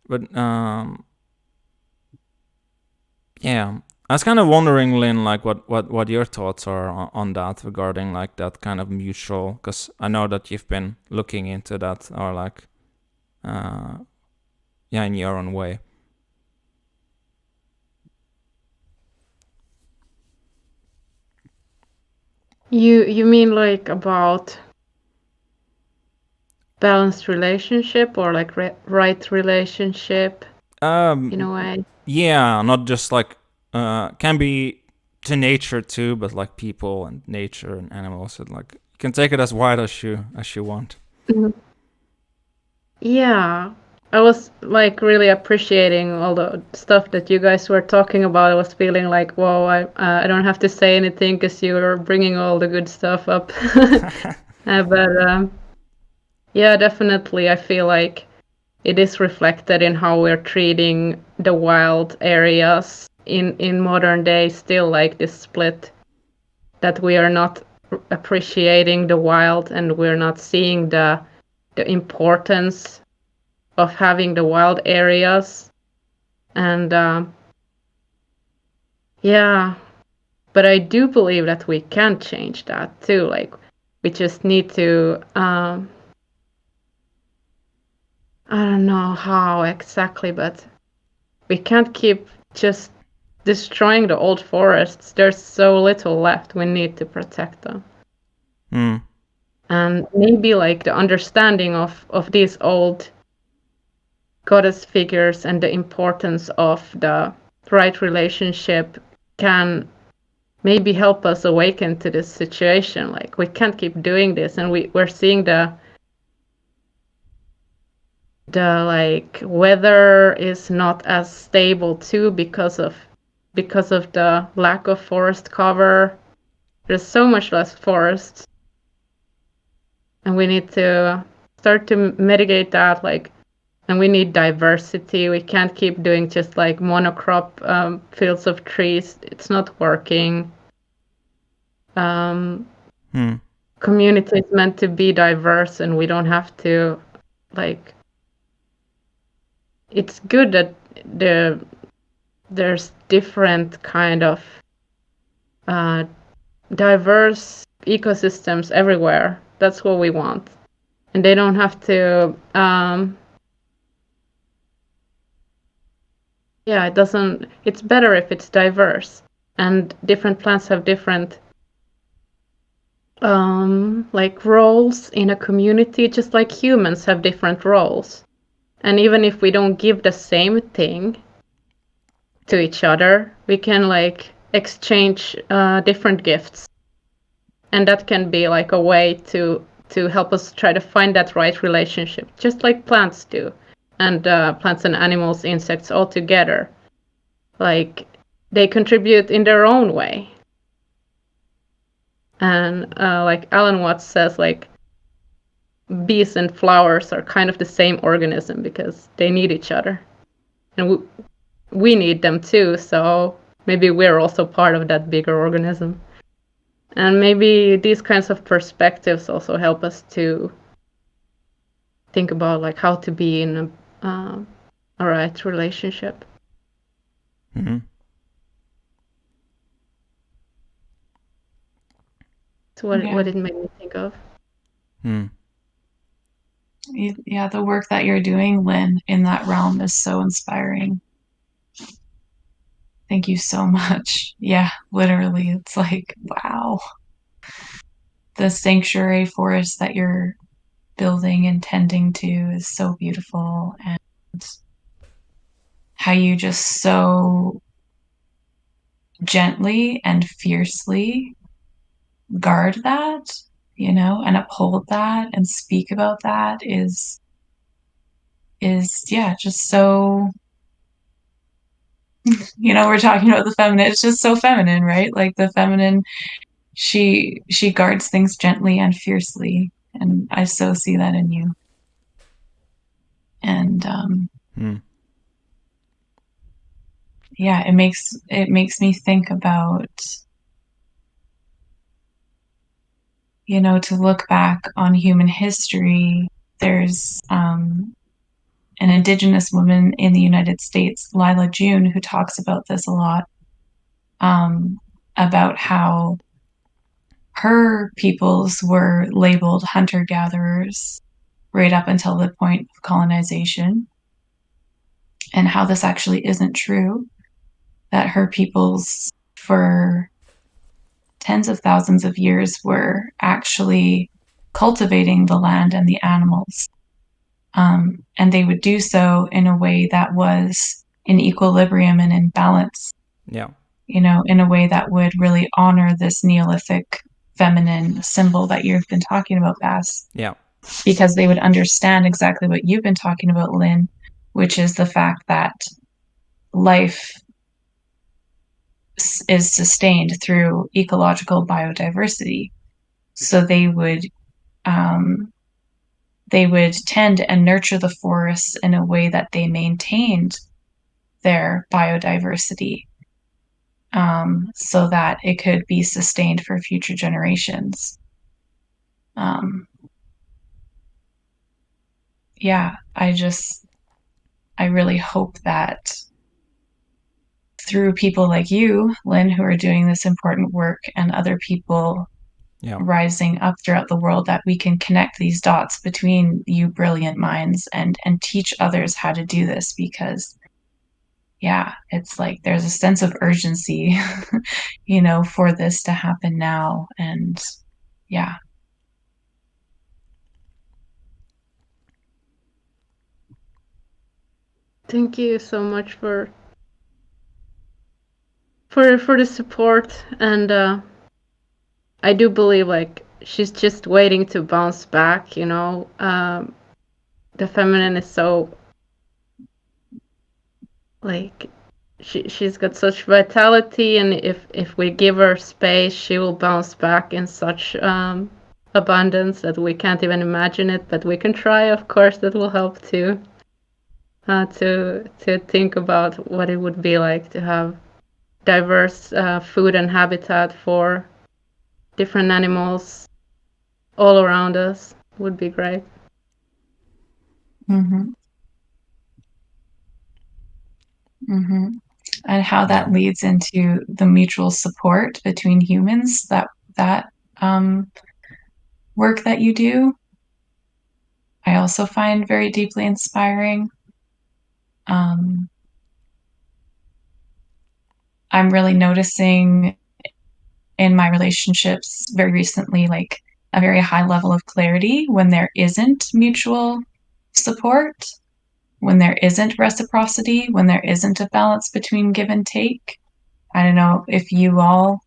But yeah, I was kind of wondering, Lynn, like what your thoughts are on that, regarding like that kind of mutual, because I know that you've been looking into that, or like in your own way. You mean like about balanced relationship, or like right relationship in a way? Yeah, not just like can be to nature too, but like people and nature and animals, and like you can take it as wide as you want. Yeah, I was like really appreciating all the stuff that you guys were talking about. I was feeling like, whoa, I don't have to say anything because you're bringing all the good stuff up. But yeah, definitely, I feel like it is reflected in how we're treating the wild areas in modern day. Still, like this split, that we are not appreciating the wild, and we're not seeing the importance of having the wild areas. And yeah, but I do believe that we can change that too. Like, we just need to I don't know how exactly, but we can't keep just destroying the old forests. There's so little left. We need to protect them. And maybe like the understanding of these old goddess figures, and the importance of the right relationship can maybe help us awaken to this situation. Like, we can't keep doing this, and we're seeing the like weather is not as stable too because of the lack of forest cover. There's so much less forests, and we need to start to mitigate that. Like, and we need diversity. We can't keep doing just like monocrop fields of trees. It's not working. Community is meant to be diverse, and we don't have to like. It's good that there's different kind of diverse ecosystems everywhere. That's what we want, and they don't have to. It doesn't. It's better if it's diverse, and different plants have different like roles in a community, just like humans have different roles. And even if we don't give the same thing to each other, we can like exchange different gifts, and that can be like a way to help us try to find that right relationship, just like plants do, and plants and animals, insects, all together. Like, they contribute in their own way. And like Alan Watts says, like, bees and flowers are kind of the same organism because they need each other, and we need them too. So maybe we're also part of that bigger organism, and maybe these kinds of perspectives also help us to think about like how to be in a right relationship. So what it made me think of. Yeah, the work that you're doing, Lynn, in that realm is so inspiring. Thank you so much. Yeah, literally, it's like, wow. The sanctuary forest that you're building and tending to is so beautiful, and how you just so gently and fiercely guard that, and uphold that and speak about that is just so, we're talking about the feminine. It's just so feminine, right? Like, the feminine, she guards things gently and fiercely, and I so see that in you. And it makes me think about, to look back on human history. There's an Indigenous woman in the United States, Lila June, who talks about this a lot, about how her peoples were labeled hunter-gatherers right up until the point of colonization, and how this actually isn't true, that her peoples for tens of thousands of years were actually cultivating the land and the animals. And they would do so in a way that was in equilibrium and in balance. Yeah. In a way that would really honor this Neolithic feminine symbol that you've been talking about, Bass. Yeah. Because they would understand exactly what you've been talking about, Lynn, which is the fact that life is sustained through ecological biodiversity. So they would tend and nurture the forests in a way that they maintained their biodiversity, so that it could be sustained for future generations. I really hope that through people like you, Lynn, who are doing this important work, and other people rising up throughout the world, that we can connect these dots between you brilliant minds and teach others how to do this, because it's like there's a sense of urgency for this to happen now. And thank you so much for for the support, and I do believe like she's just waiting to bounce back. You know, the feminine is so like she's got such vitality, and if we give her space, she will bounce back in such abundance that we can't even imagine it. But we can try, of course. That will help too. To think about what it would be like to have diverse food and habitat for different animals all around us would be great. Mm-hmm. Mm-hmm. And how that leads into the mutual support between humans, that work that you do, I also find very deeply inspiring. I'm really noticing in my relationships very recently, like a very high level of clarity when there isn't mutual support, when there isn't reciprocity, when there isn't a balance between give and take. I don't know if you all,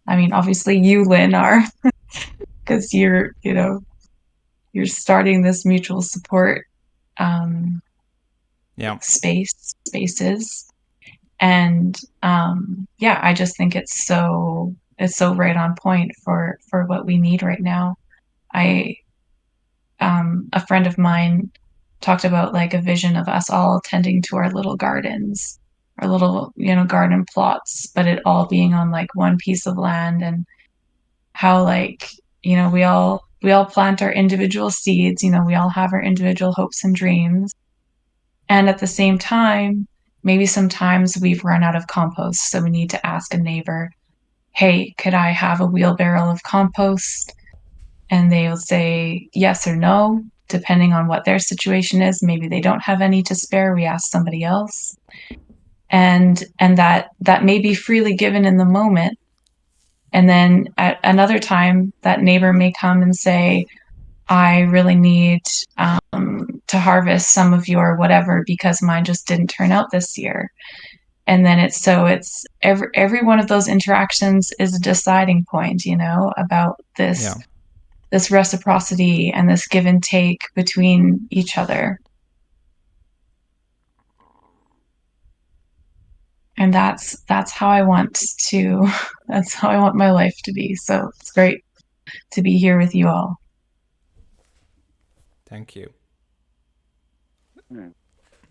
I mean, obviously you, Lynn, are, because you're starting this mutual support spaces. And I just think it's so right on point for what we need right now. A friend of mine talked about like a vision of us all tending to our little gardens, our little, garden plots, but it all being on like one piece of land, and how like, we all plant our individual seeds, we all have our individual hopes and dreams. And at the same time, maybe sometimes we've run out of compost, so we need to ask a neighbor, hey, could I have a wheelbarrow of compost? And they'll say yes or no, depending on what their situation is. Maybe they don't have any to spare. We ask somebody else. And that may be freely given in the moment. And then at another time, that neighbor may come and say, I really need to harvest some of your whatever because mine just didn't turn out this year. And then it's every one of those interactions is a deciding point, about this reciprocity and this give and take between each other. And that's how I want my life to be. So it's great to be here with you all. Thank you.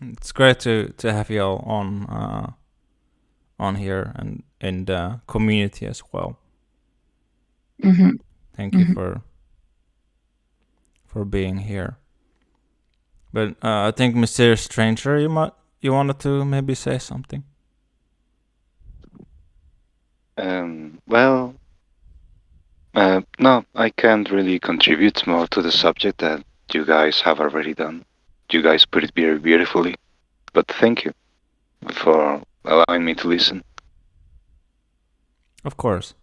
It's great to have you all on here and in the community as well. Mm-hmm. Thank you for being here. But I think Mysterious Stranger, you wanted to maybe say something. No, I can't really contribute more to the subject that you guys have already done. You guys put it very beautifully. But thank you for allowing me to listen. Of course.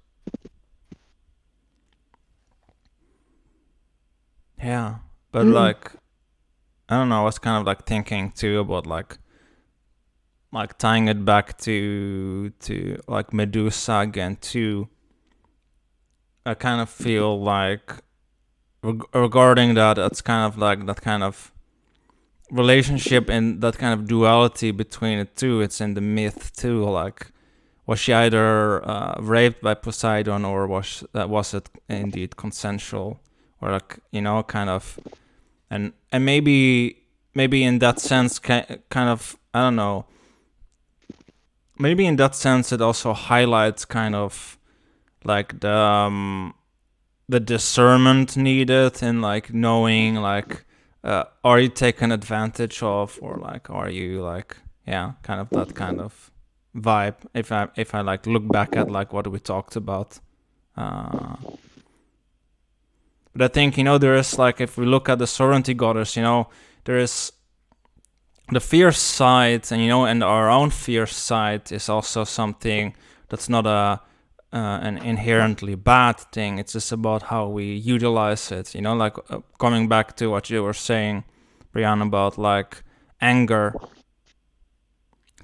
Yeah, but like, I don't know, I was kind of like thinking too about like tying it back to like Medusa again too. I kind of feel like regarding that, it's kind of like that kind of relationship and that kind of duality between the two. It's in the myth too. Like, was she either raped by Poseidon, or was it indeed consensual, or like, kind of, and maybe in that sense, kind of, I don't know. Maybe in that sense, it also highlights kind of like the discernment needed in like knowing like are you taken advantage of, or like are you like kind of that kind of vibe. If I like look back at like what we talked about, but I think there is like, if we look at the sovereignty goddess, there is the fierce side, and and our own fierce side is also something that's not an inherently bad thing. It's just about how we utilize it. Like coming back to what you were saying, Brianne, about like anger.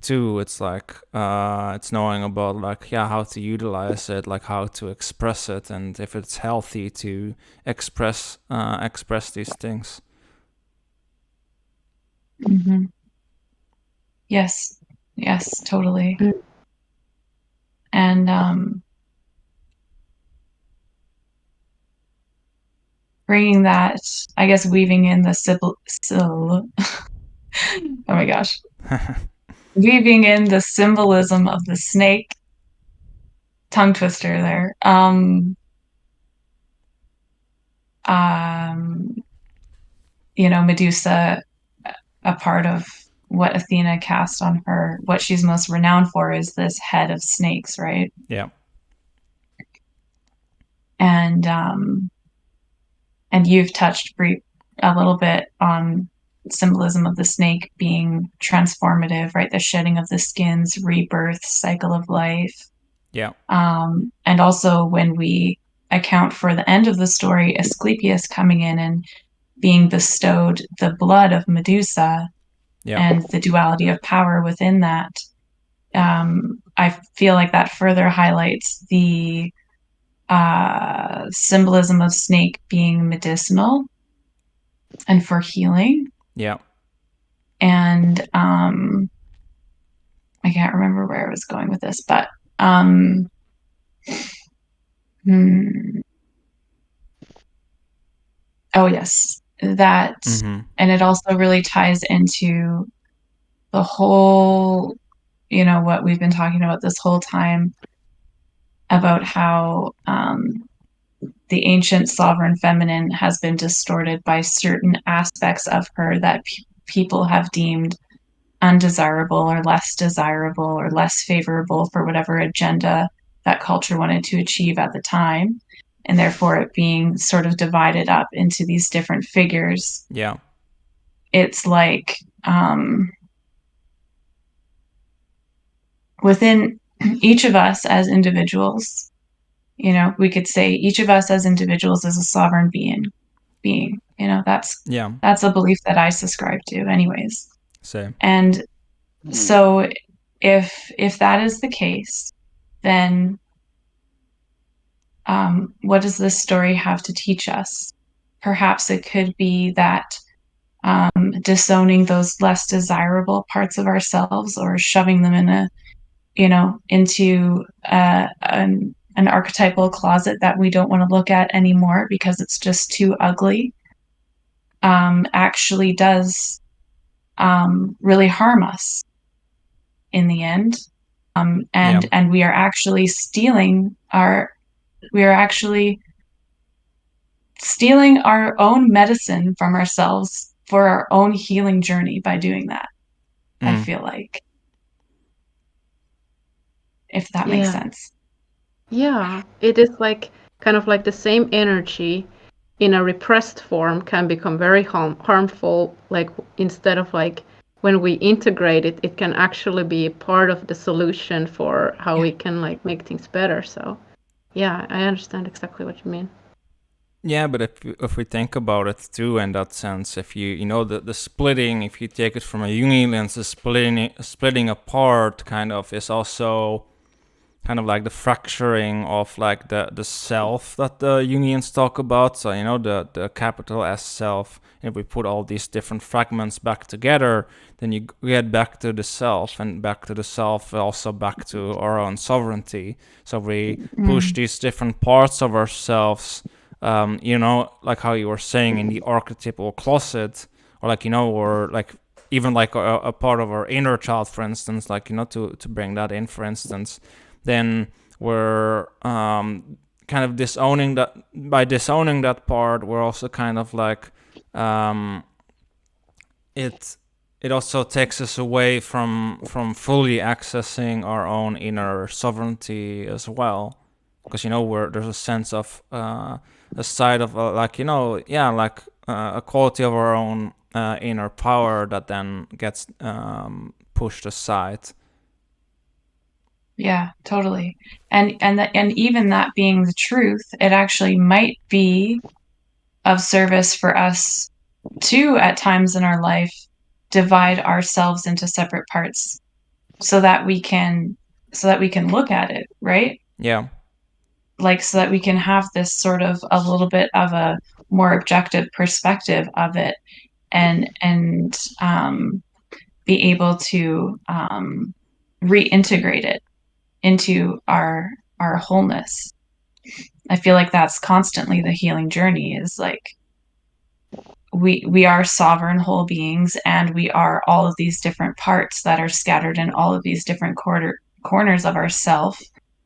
too. It's like it's knowing about like how to utilize it, like how to express it, and if it's healthy to express these things. Mm-hmm. Yes, totally. And bringing that, I guess, weaving in the oh my gosh, weaving in the symbolism of the snake, tongue twister there. Medusa, a part of what Athena cast on her, what she's most renowned for is this head of snakes, right? Yeah. And you've touched a little bit on symbolism of the snake being transformative, right? The shedding of the skins, rebirth, cycle of life. Yeah. And also when we account for the end of the story, Asclepius coming in and being bestowed the blood of Medusa, and the duality of power within that. I feel like that further highlights the symbolism of snake being medicinal and for healing. Yeah. And I can't remember where I was going with this, but oh yes, that, and it also really ties into the whole, what we've been talking about this whole time about how the ancient sovereign feminine has been distorted by certain aspects of her that people have deemed undesirable or less desirable or less favorable for whatever agenda that culture wanted to achieve at the time, and therefore it being sort of divided up into these different figures. Yeah. It's like within each of us as individuals, we could say each of us as individuals is a sovereign being. That's a belief that I subscribe to anyways. Same. And so if that is the case, then what does this story have to teach us? Perhaps it could be that disowning those less desirable parts of ourselves, or shoving them into an archetypal closet that we don't want to look at anymore because it's just too ugly, actually does really harm us in the end. And we are actually stealing our own medicine from ourselves for our own healing journey by doing that. I feel like, if that makes sense. Yeah, it is like kind of like the same energy in a repressed form can become very harmful. Like instead of like when we integrate it, it can actually be a part of the solution for how we can like make things better. So yeah, I understand exactly what you mean. Yeah, but if we think about it too, in that sense, if you the splitting, if you take it from a Jungian lens, the splitting apart kind of is also kind of like the fracturing of like the self that the Jungians talk about. So the capital S self. If we put all these different fragments back together, then you get back to the self, and back to the self, also back to our own sovereignty. So we push these different parts of ourselves. Like how you were saying in the archetypal closet, or like or like even like a part of our inner child, for instance, like to bring that in, for instance, then we're kind of disowning that. By disowning that part, we're also kind of like it also takes us away from fully accessing our own inner sovereignty as well, because there's a sense of a side of a quality of our own inner power that then gets pushed aside. Yeah, totally. And even that being the truth, it actually might be of service for us to, at times in our life, divide ourselves into separate parts so that we can look at it, right? Yeah. Like, so that we can have this sort of a little bit of a more objective perspective of it, and be able to reintegrate it into our wholeness. I feel like that's constantly the healing journey, is like we are sovereign whole beings, and we are all of these different parts that are scattered in all of these different corners of ourself,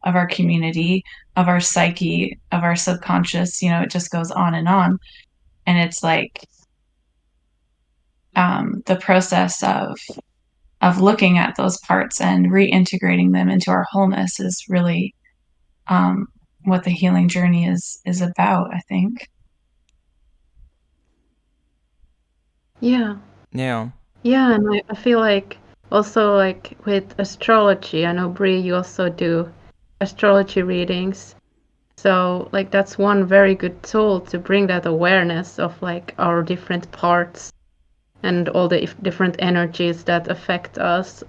of our community, of our psyche, of our subconscious. It just goes on and on. And it's like the process of looking at those parts and reintegrating them into our wholeness is really what the healing journey is about, I think. Yeah. Yeah. Yeah, and I feel like also like with astrology, I know Brie, you also do astrology readings. So like that's one very good tool to bring that awareness of like our different parts and all the different energies that affect us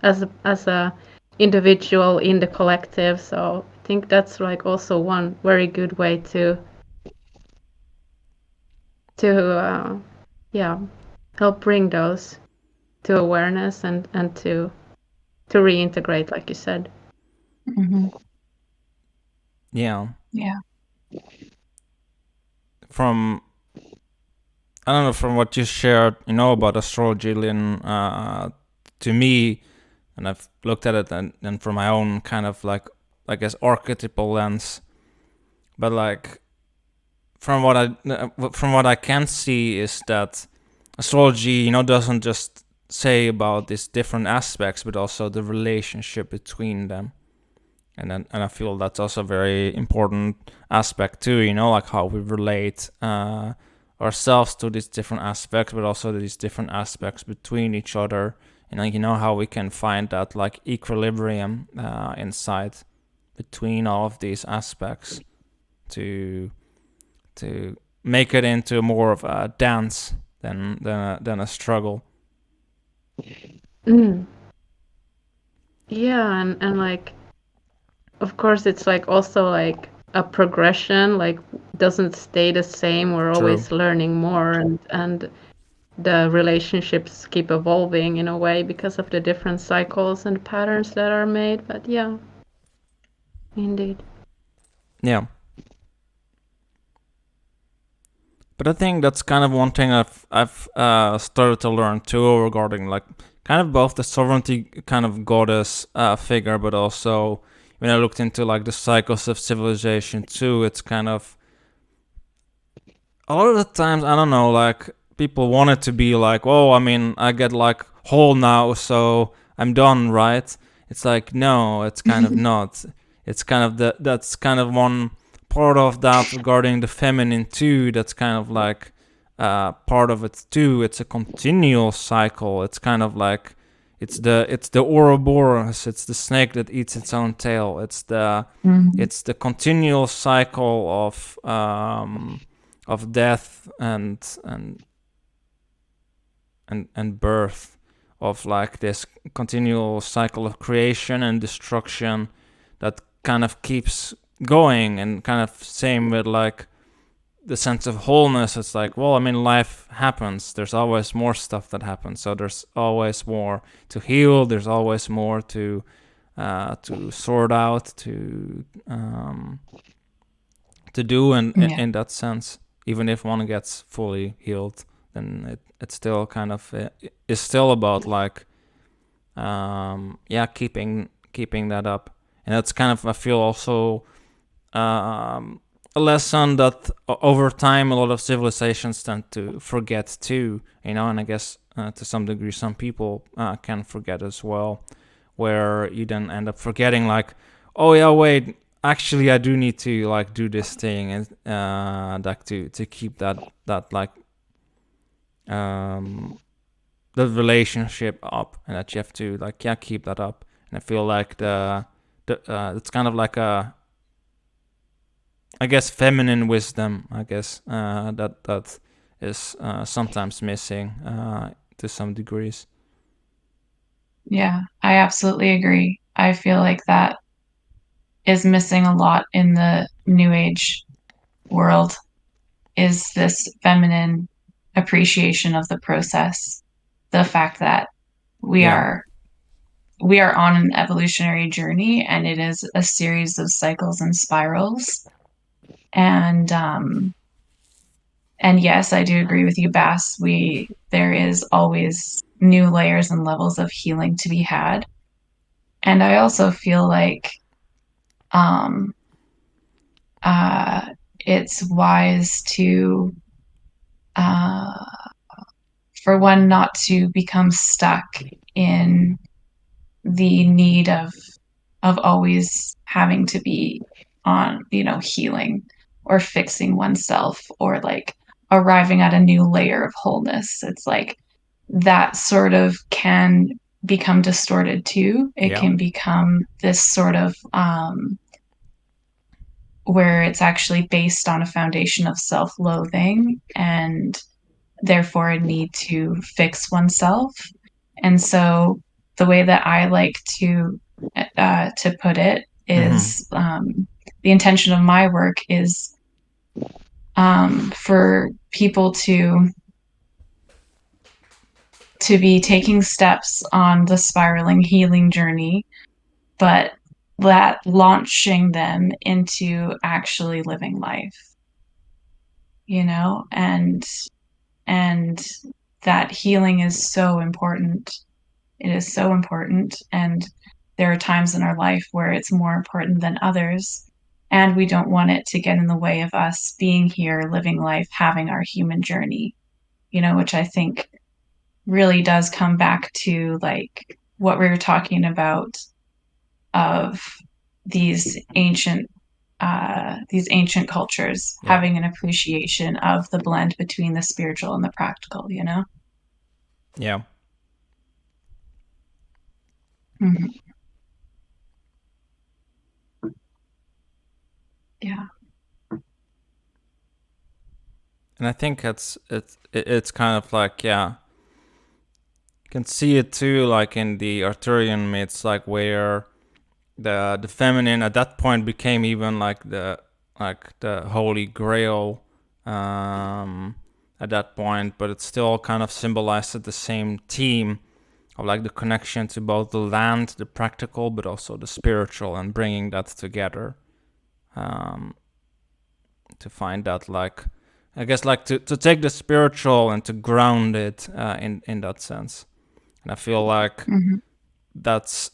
as a individual in the collective. So I think that's like also one very good way to yeah, help bring those to awareness and to reintegrate, like you said. Mm-hmm. Yeah. Yeah. From I don't know, from what you shared, about astrology, Lynn, to me, and I've looked at it and from my own kind of like, I guess, archetypal lens, but like from what I can see is that astrology, doesn't just say about these different aspects, but also the relationship between them. And I feel that's also a very important aspect too, like how we relate ourselves to these different aspects, but also these different aspects between each other. How we can find that like equilibrium inside between all of these aspects to make it into more of a dance than a struggle. Yeah, and like of course it's like also like a progression, like doesn't stay the same. We're always learning more, and the relationships keep evolving in a way because of the different cycles and patterns that are made. But yeah, indeed. Yeah. But I think that's kind of one thing I've started to learn too, regarding like kind of both the sovereignty kind of goddess figure, but also when I looked into like the cycles of civilization too, it's kind of a lot of the times, I don't know, like people want it to be like, oh, I mean, I get like whole now, so I'm done, right? It's like, no, it's kind of not. It's kind of that's kind of one part of that regarding the feminine too. That's kind of like part of it too. It's a continual cycle. It's kind of like it's the Ouroboros. It's the snake that eats its own tail. It's the continual cycle of death and birth, of like this continual cycle of creation and destruction that kind of keeps going. And kind of same with like the sense of wholeness. It's like, well, I mean, life happens. There's always more stuff that happens. So there's always more to heal. There's always more to sort out, to do in that sense. Even if one gets fully healed, then it's still kind of it's still about like keeping that up. And that's kind of, I feel, also a lesson that over time a lot of civilizations tend to forget too, and I guess to some degree some people can forget as well, where you then end up forgetting like, oh yeah, wait, actually I do need to like do this thing, and like to keep that like the relationship up, and that you have to like keep that up. And I feel like it's kind of like a, I guess, feminine wisdom, I guess, that is sometimes missing to some degrees. Yeah, I absolutely agree. I feel like that is missing a lot in the New Age world, is this feminine appreciation of the process. The fact that we Yeah. are we are on an evolutionary journey, and it is a series of cycles and spirals. And yes, I do agree with you, Bass. There is always new layers and levels of healing to be had. And I also feel like um, it's wise to, uh, for one, not to become stuck in the need of always having to be on, healing or fixing oneself or like arriving at a new layer of wholeness. It's like that sort of can become distorted too. It Yeah. can become this sort of where it's actually based on a foundation of self-loathing and therefore a need to fix oneself. And so the way that I like to put it is the intention of my work is for people to be taking steps on the spiraling healing journey, but that launching them into actually living life, and that healing is so important. It is so important, and there are times in our life where it's more important than others, and we don't want it to get in the way of us being here, living life, having our human journey, which I think really does come back to like what we were talking about of these ancient cultures having an appreciation of the blend between the spiritual and the practical, Yeah. Mm-hmm. Yeah. And I think it's kind of like, yeah, you can see it too, like in the Arthurian myths, like where the feminine at that point became even like the holy grail at that point, but it still kind of symbolized the same theme of like the connection to both the land, the practical, but also the spiritual, and bringing that together to find that, like, I guess, like to take the spiritual and to ground it in that sense. And I feel like that's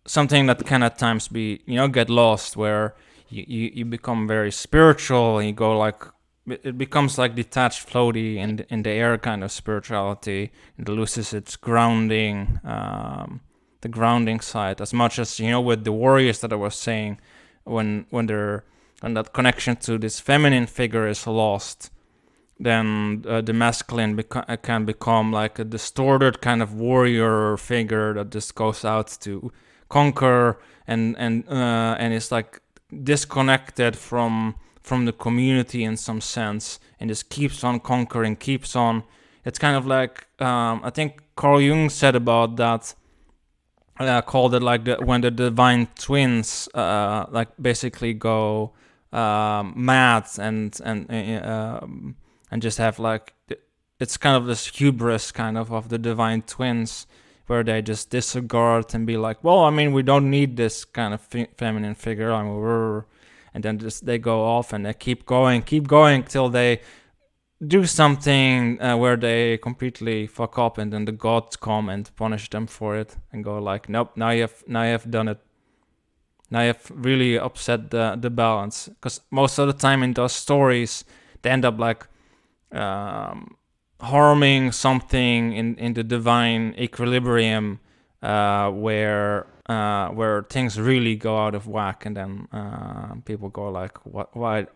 something that can at times be, get lost, where you become very spiritual and you go like, it becomes like detached, floaty in the air kind of spirituality. It loses its grounding, the grounding side, as much as, with the warriors that I was saying, when that connection to this feminine figure is lost, then the masculine can become like a distorted kind of warrior figure that just goes out to conquer and is like disconnected from the community in some sense, and just keeps on conquering, keeps on. It's kind of like I think Carl Jung said about that. Called it like when the divine twins like basically go mad and just have like, it's kind of this hubris kind of the divine twins, where they just disregard and be like, well, I mean, we don't need this kind of feminine figure, I mean, and then just they go off and they keep going till they do something where they completely fuck up, and then the gods come and punish them for it and go like, nope, now you have done it. Now you have really upset the balance, because most of the time in those stories they end up like harming something in the divine equilibrium, where things really go out of whack, and then people go like, why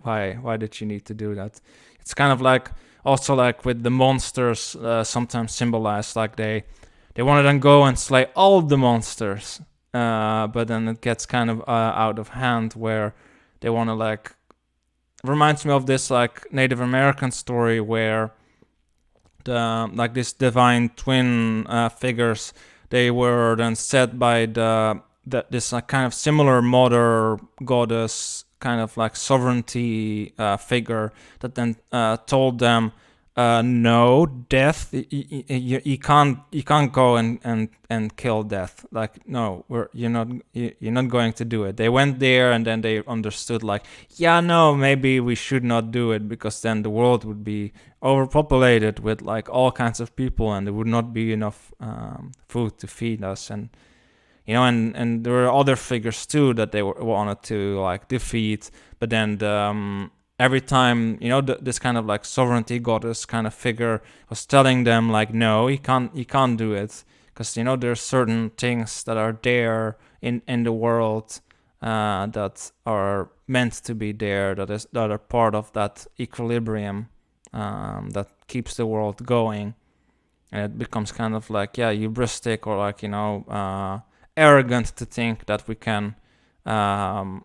did you need to do that? It's kind of like also like with the monsters, sometimes symbolized like they want to then go and slay all the monsters, but then it gets kind of out of hand, where they want to like, reminds me of this like Native American story where the like this divine twin figures, they were then set by this kind of similar mother goddess, kind of like sovereignty figure, that then told them, no, death, you can't go and kill death. Like, no, you're not going to do it. They went there and then they understood, like, yeah, no, maybe we should not do it, because then the world would be overpopulated with like all kinds of people, and there would not be enough food to feed us. And and there were other figures too that they wanted to like defeat, but then every time this kind of like sovereignty goddess kind of figure was telling them, like, no, you can't do it, because there's certain things that are there in the world that are meant to be there, that are part of that equilibrium that keeps the world going. And it becomes kind of like, hubristic, or like arrogant to think that we can kind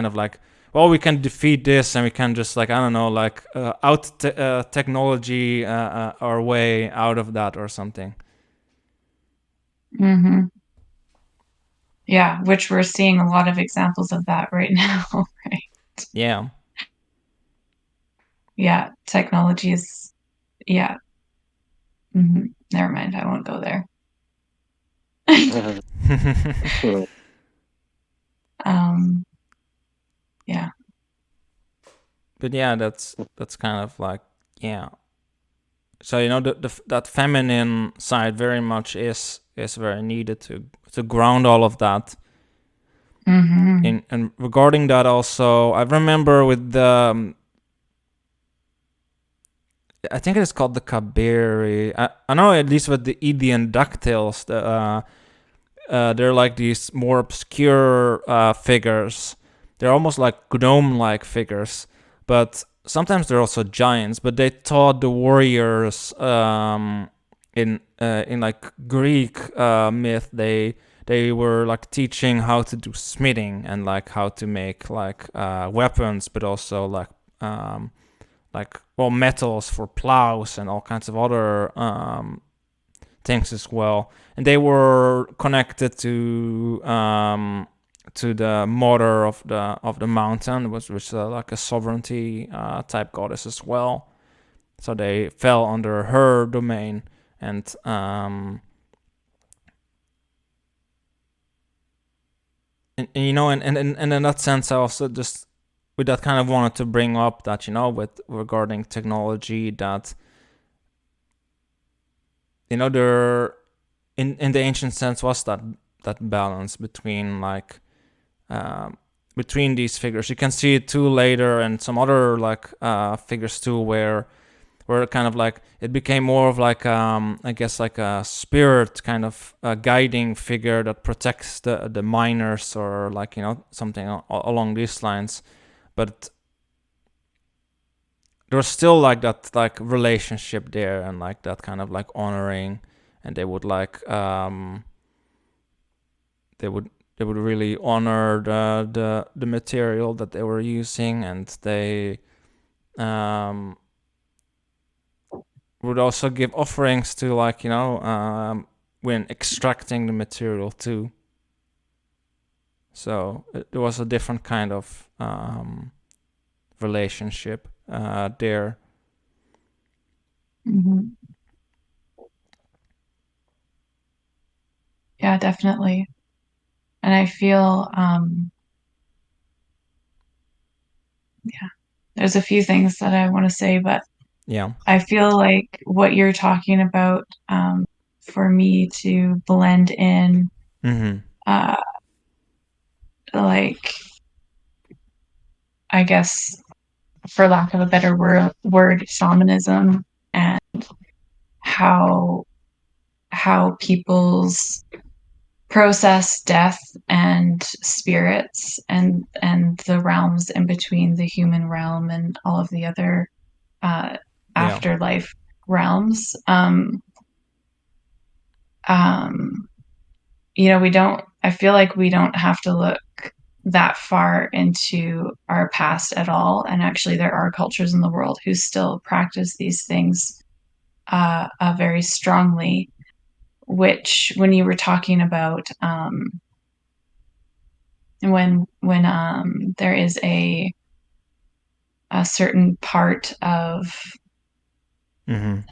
of like, well, we can defeat this and we can just like, I don't know, like technology our way out of that or something. Mm-hmm. Yeah, which we're seeing a lot of examples of that right now, right? Yeah. Yeah, technology is, yeah. Mm-hmm. Never mind, I won't go there. Yeah. But yeah, that's kind of like, yeah. So that feminine side very much is very needed to ground all of that. Mm-hmm. And regarding that also, I remember with the I think it's called the Kabiri. I know, at least with the Edian ducktails, they're like these more obscure figures. They're almost like gnome-like figures, but sometimes they're also giants. But they taught the warriors in like Greek myth. They were like teaching how to do smithing and like how to make like weapons, but also like metals for plows and all kinds of other things as well. And they were connected to the mother of the mountain, which was like a sovereignty type goddess as well. So they fell under her domain, and and in that sense, I also just with that kind of wanted to bring up that with regarding technology, that there in the ancient sense was that balance between like between these figures. You can see it too later, and some other like figures too, where kind of like it became more of like I guess like a spirit kind of guiding figure that protects the miners, or like something along these lines. But there's still like that like relationship there, and like that kind of like honoring, and they would like they would really honor the material that they were using, and they would also give offerings to like when extracting the material too. So there was a different kind of relationship there. Mm-hmm. Yeah, definitely. And I feel there's a few things that I want to say, but yeah, I feel like what you're talking about for me to blend in like, I guess, for lack of a better word, shamanism, and how people's process death and spirits and the realms in between the human realm and all of the other afterlife realms. I feel like we don't have to look that far into our past at all. And actually, there are cultures in the world who still practice these things very strongly. which when you were talking about when there is a certain part of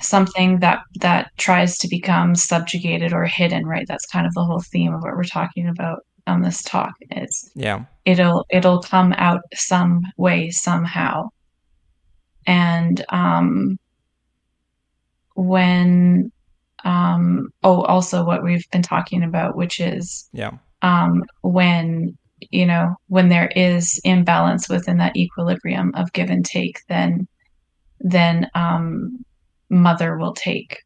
something that tries to become subjugated or hidden, right? That's kind of the whole theme of what we're talking about on this talk. Is it'll come out some way somehow, and when also what we've been talking about, which is when when there is imbalance within that equilibrium of give and take, then mother will take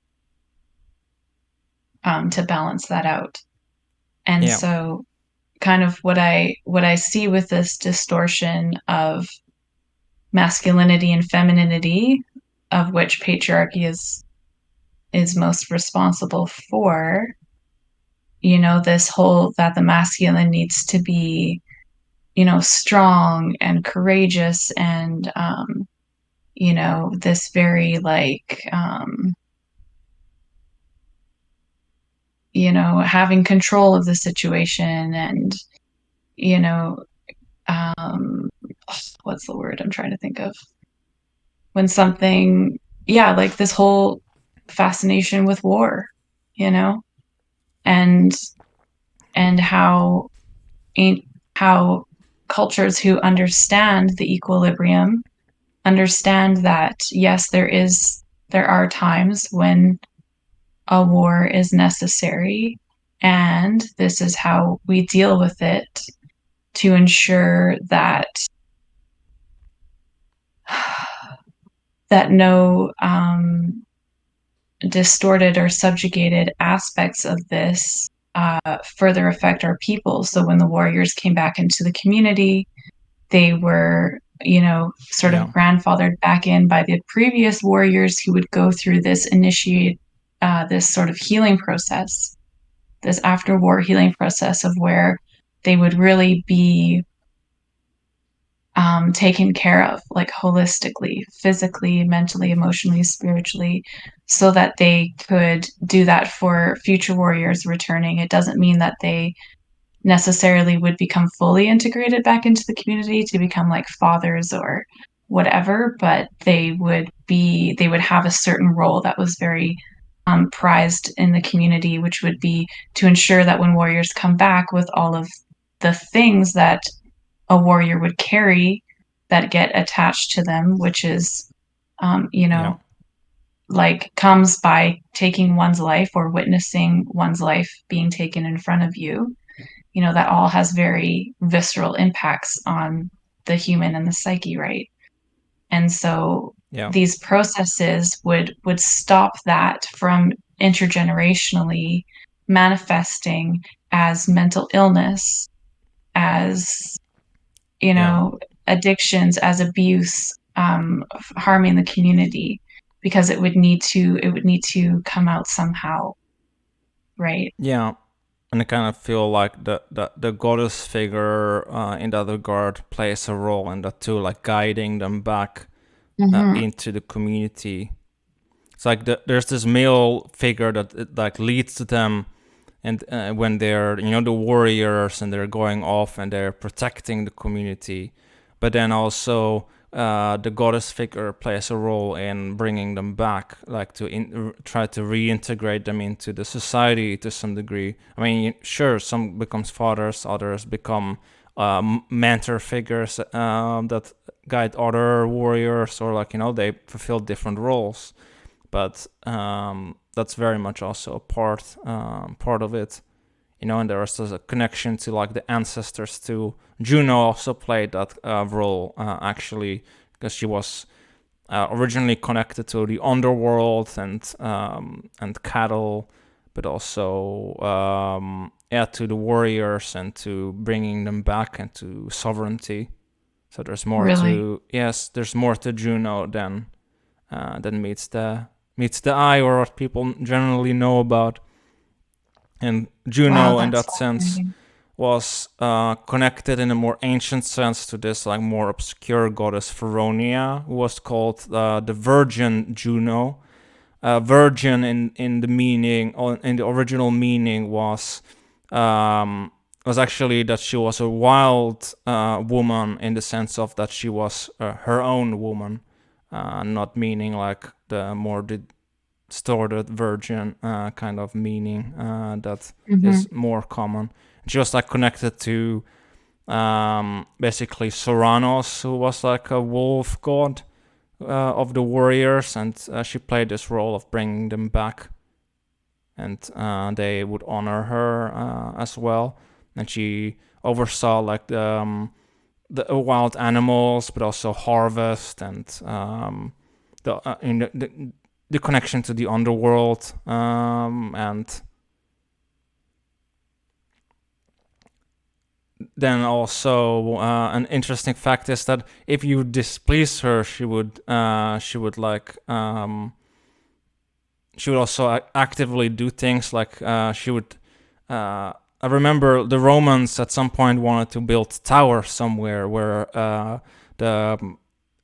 to balance that out. And so kind of what I see with this distortion of masculinity and femininity, of which patriarchy is most responsible for, this whole that the masculine needs to be, strong and courageous and, this very like, having control of the situation and, what's the word I'm trying to think of? When something, like this whole fascination with war, and how cultures who understand the equilibrium understand that yes, there are times when a war is necessary, and this is how we deal with it to ensure that no distorted or subjugated aspects of this further affect our people. So when the warriors came back into the community, they were, sort of grandfathered back in by the previous warriors who would go through this this sort of healing process, this after war healing process of where they would really be taken care of, like holistically, physically, mentally, emotionally, spiritually, so that they could do that for future warriors returning. It doesn't mean that they necessarily would become fully integrated back into the community to become like fathers or whatever, but they would have a certain role that was very prized in the community, which would be to ensure that when warriors come back with all of the things that a warrior would carry that get attached to them, which is, like comes by taking one's life or witnessing one's life being taken in front of you, that all has very visceral impacts on the human and the psyche, right? And so these processes would stop that from intergenerationally manifesting as mental illness, as addictions, as abuse, harming the community, because it would need to come out somehow, right? And I kind of feel like the goddess figure in that regard plays a role in that too, like guiding them back into the community. It's like there's this male figure that like leads to them, and when they're the warriors and they're going off and they're protecting the community, but then also the goddess figure plays a role in bringing them back, like to try to reintegrate them into the society to some degree. I mean, sure, some becomes fathers, others become mentor figures that guide other warriors, or like they fulfill different roles. But that's very much also a part of it, and there is a connection to like the ancestors too. Juno also played that role actually, because she was originally connected to the underworld and cattle, but also to the warriors and to bringing them back into sovereignty. So there's more there's more to Juno than meets the eye, or what people generally know about. And Juno, in that sense, was connected in a more ancient sense to this like more obscure goddess Feronia, who was called the Virgin Juno, virgin in the meaning, or in the original meaning, was actually that she was a wild woman, in the sense of that she was her own woman, not meaning like the more distorted virgin kind of meaning that is more common. She was like connected to basically Soranos, who was like a wolf god of the warriors, and she played this role of bringing them back, and they would honor her as well. And she oversaw like the wild animals, but also harvest, and the connection to the underworld, and then also an interesting fact is that if you displease her, she would also actively do things like she would. I remember the Romans at some point wanted to build towers somewhere where the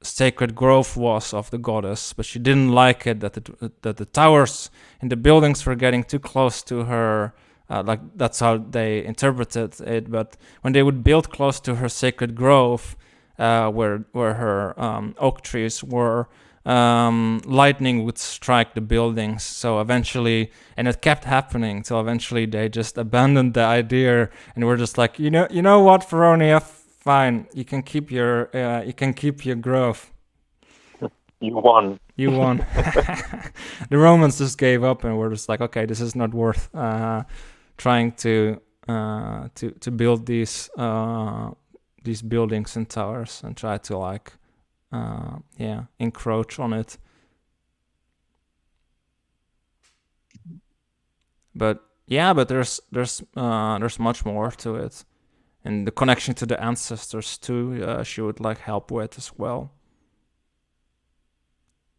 sacred grove was of the goddess, but she didn't like it that the towers and the buildings were getting too close to her. Like that's how they interpreted it. But when they would build close to her sacred grove, where her oak trees were, lightning would strike the buildings. So eventually, and it kept happening till eventually they just abandoned the idea and were just like, you know what, Feronia, fine, you can keep your grove. You won. You won. The Romans just gave up and were just like, okay, this is not worth trying to build these buildings and towers, and try to like encroach on it. But there's much more to it, and the connection to the ancestors too. She would like help with as well.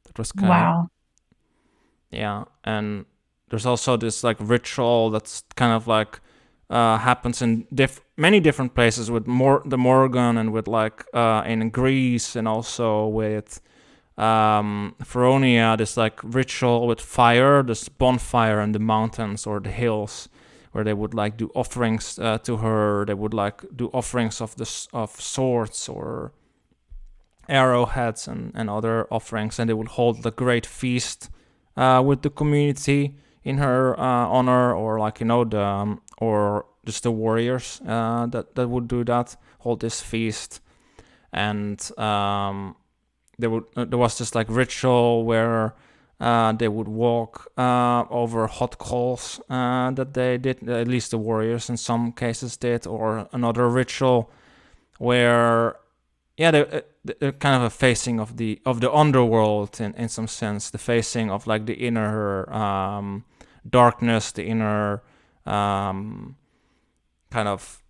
That was kind of, and there's also this like ritual that's kind of like happens in many different places with the Morgan, and with like in Greece, and also with Feronia, this like ritual with fire, this bonfire in the mountains or the hills, where they would like do offerings to her. They would like do offerings of swords or arrowheads and other offerings, and they would hold the great feast with the community in her honor, or like or just the warriors that would do that, hold this feast. And there was this like ritual where they would walk over hot coals that they did, at least the warriors in some cases did, or another ritual where they're kind of a facing of the underworld in some sense, the facing of like the inner darkness, the inner kind of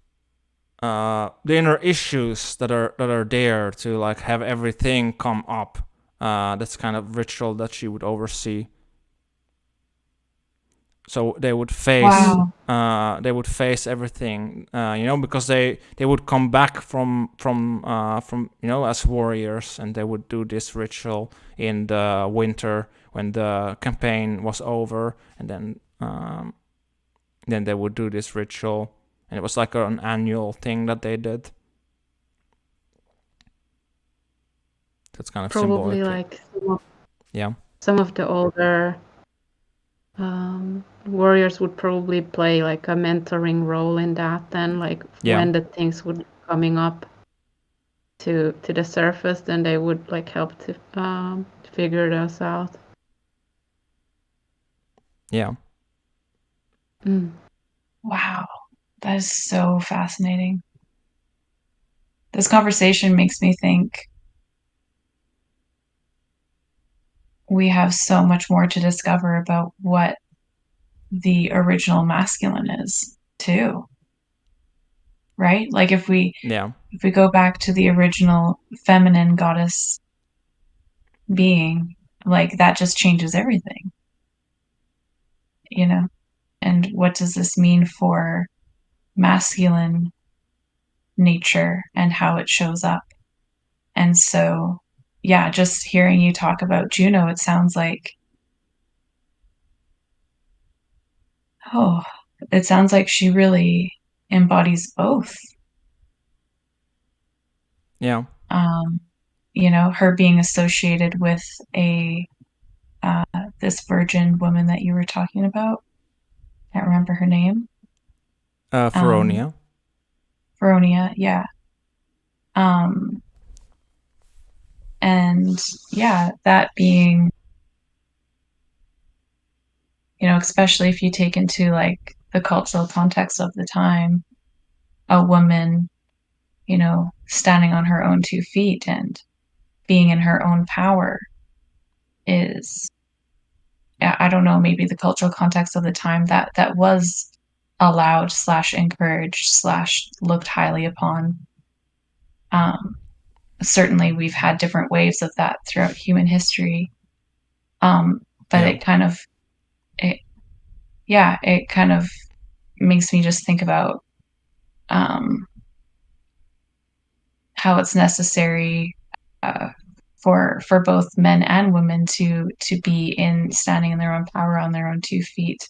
the inner issues that are there to like have everything come up. That's kind of ritual that she would oversee. So they would face everything, because they would come back from as warriors, and they would do this ritual in the winter when the campaign was over, and then they would do this ritual, and it was like an annual thing that they did. That's kind of probably symbolic. Like some of the older warriors would probably play like a mentoring role in that, then like when the things would be coming up to the surface, then they would like help to figure those out. Wow, that is so fascinating. This conversation makes me think we have so much more to discover about what the original masculine is too, right? Like if we go back to the original feminine goddess being, like that just changes everything, and what does this mean for masculine nature and how it shows up? And so just hearing you talk about Juno, it sounds like Oh, it sounds like she really embodies both. Yeah. Her being associated with this virgin woman that you were talking about. Can't remember her name. Feronia. Feronia, yeah. And yeah, that being, especially if you take into like the cultural context of the time, a woman, standing on her own 2 feet and being in her own power is, I don't know, maybe the cultural context of the time that was allowed / encouraged / looked highly upon. Certainly we've had different waves of that throughout human history. But Yeah. it kind of makes me just think about how it's necessary for both men and women to be standing in their own power on their own 2 feet,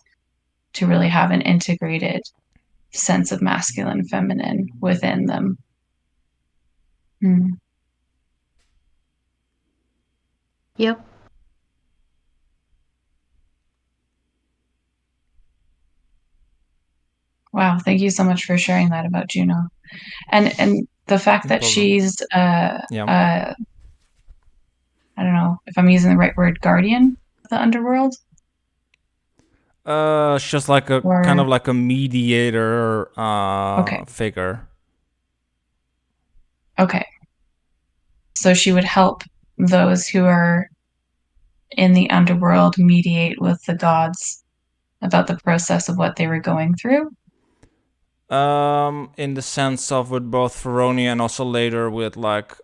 to really have an integrated sense of masculine and feminine within them. Yep. Wow, thank you so much for sharing that about Juno. And the fact that she's I don't know if I'm using the right word, guardian of the underworld. She's like a kind of like a mediator figure. Okay. So she would help those who are in the underworld mediate with the gods about the process of what they were going through? In the sense of with both Feronia and also later with like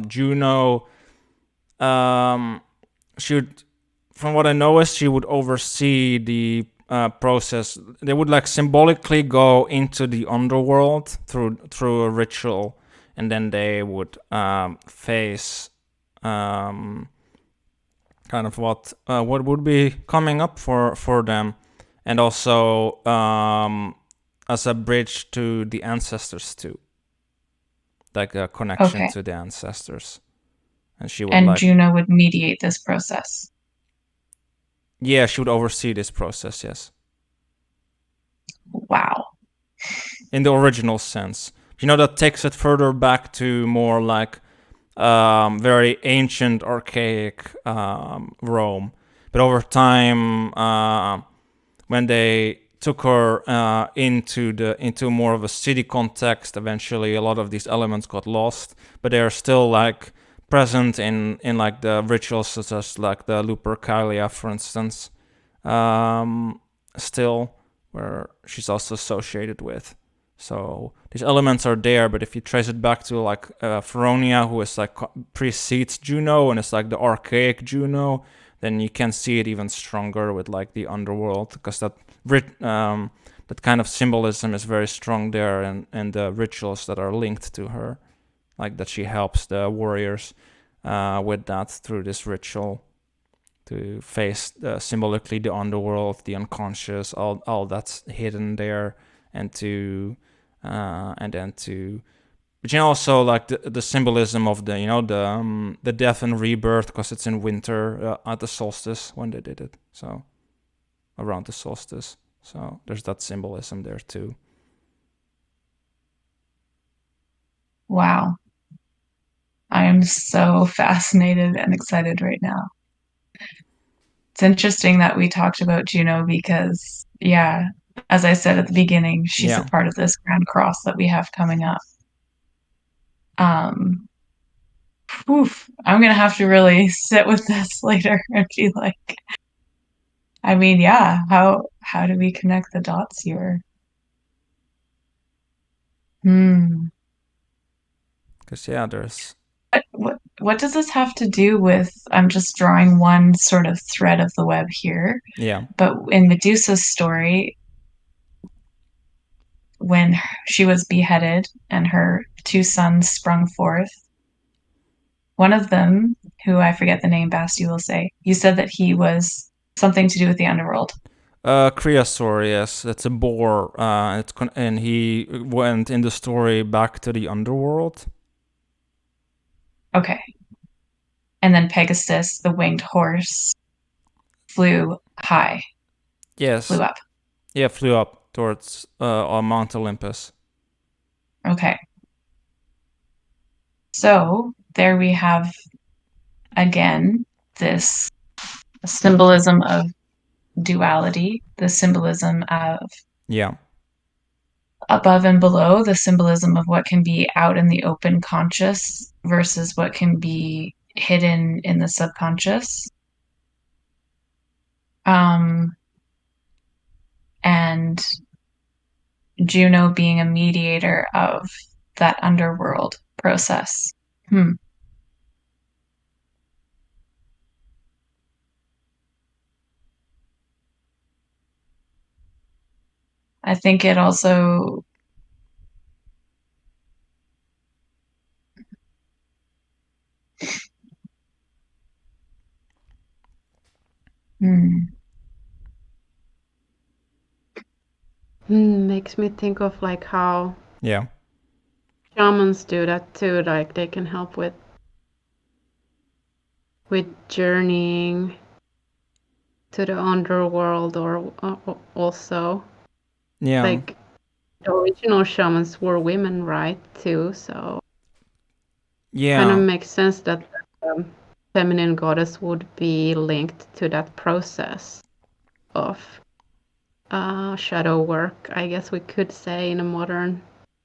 Juno, she would, from what I know, is she would oversee the process. They would like symbolically go into the underworld through a ritual, and then they would face kind of what would be coming up for them, and also as a bridge to the ancestors too, like a connection to the ancestors. And she would Juno would mediate this process. Yeah, she would oversee this process, yes. Wow. In the original sense. That takes it further back to more like very ancient, archaic Rome. But over time, when they took her into more of a city context, eventually a lot of these elements got lost. But they are still like present in like the rituals, such as like the Lupercalia, for instance, still, where she's also associated with. So these elements are there, but if you trace it back to like Feronia, who is like precedes Juno and is like the archaic Juno, then you can see it even stronger with like the underworld, because that kind of symbolism is very strong there, and the rituals that are linked to her, like that she helps the warriors with that through this ritual to face symbolically the underworld, the unconscious, all that's hidden there, and but also like the symbolism of the death and rebirth, because it's in winter at the solstice when they did it, so around the solstice, so there's that symbolism there too. Wow. I am so fascinated and excited right now. It's interesting that we talked about Juno because, yeah, as I said at the beginning, she's a part of this Grand Cross that we have coming up. I'm gonna have to really sit with this later and be like, I mean, yeah, how do we connect the dots here? Because there's what does this have to do with? I'm just drawing one sort of thread of the web here. Yeah. But in Medusa's story, when she was beheaded and her 2 sons sprung forth, one of them, who I forget the name, Basti will say, you said that he was something to do with the underworld. Creosaur, yes, that's a boar. And he went in the story back to the underworld. Okay. And then Pegasus, the winged horse, flew high. Yes. Flew up. Yeah, flew up towards Mount Olympus. Okay. So there we have, again, this symbolism of duality, the symbolism of above and below, the symbolism of what can be out in the open conscious versus what can be hidden in the subconscious. And Juno being a mediator of that underworld process. I think it also makes me think of like how shamans do that too, like they can help with journeying to the underworld, or also like the original shamans were women, right, too, so kind of makes sense that the feminine goddess would be linked to that process of shadow work, I guess we could say in a modern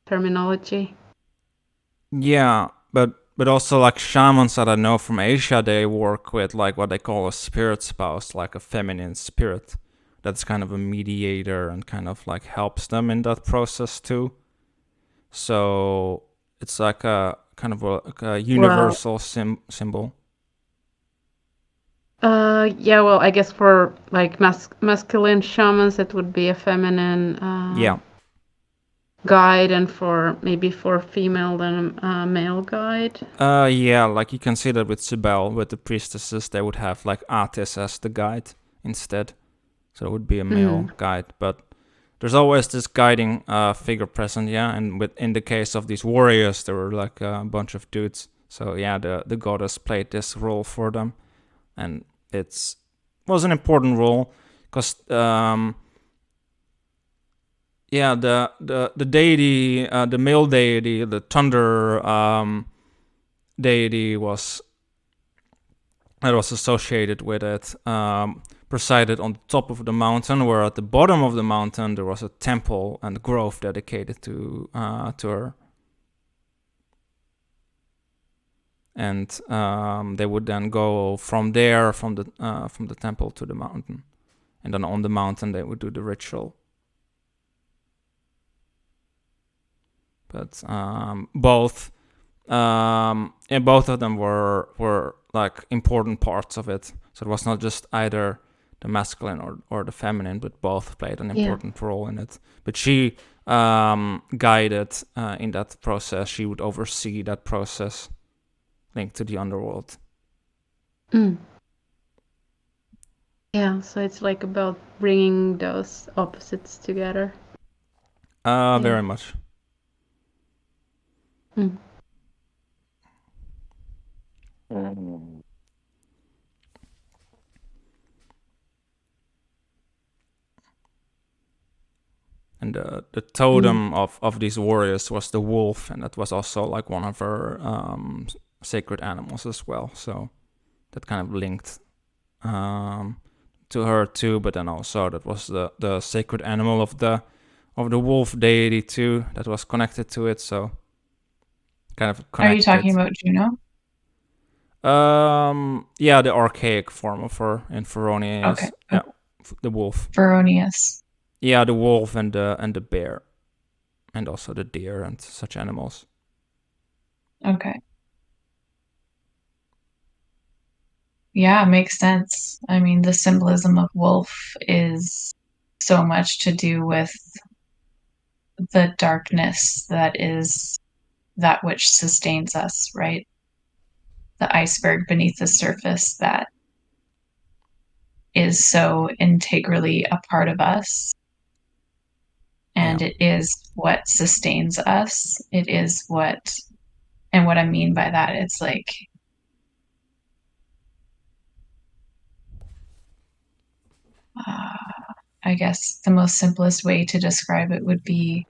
terminology. Yeah, but also like shamans that I know from Asia, they work with like what they call a spirit spouse, like a feminine spirit that's kind of a mediator and kind of like helps them in that process too. So it's like a kind of a universal symbol. Yeah, well, I guess for like masculine shamans, it would be a feminine guide, and maybe for female, then a male guide. Yeah, like you can see that with Cybele, with the priestesses, they would have like Attis as the guide instead. So it would be a male guide, but there's always this guiding figure present, and in the case of these warriors, there were like a bunch of dudes. So yeah, the goddess played this role for them, and it was an important role because the deity, the male deity, the thunder deity was associated with it. Presided on the top of the mountain, where at the bottom of the mountain there was a temple and grove dedicated to her. And they would then go from there, from the temple to the mountain, and then on the mountain they would do the ritual. But both of them were like important parts of it. So it was not just either the masculine or the feminine, but both played an important role in it. But she guided in that process. She would oversee that process linked to the underworld. Yeah, so it's like about bringing those opposites together. Very much. And the totem of these warriors was the wolf, and that was also like one of her sacred animals as well. So that kind of linked to her too. But then also that was the sacred animal of the wolf deity too, that was connected to it. So kind of connected. Are you talking about Juno? Yeah, the archaic form of her in Feronius. Okay. Yeah, the wolf. Feronius. Yeah, the wolf and the bear, and also the deer and such animals. Okay. Yeah, makes sense. I mean, the symbolism of wolf is so much to do with the darkness that is that which sustains us, right? The iceberg beneath the surface that is so integrally a part of us. And it is what sustains us. It is what, and what I mean by that, it's like, I guess the most simplest way to describe it would be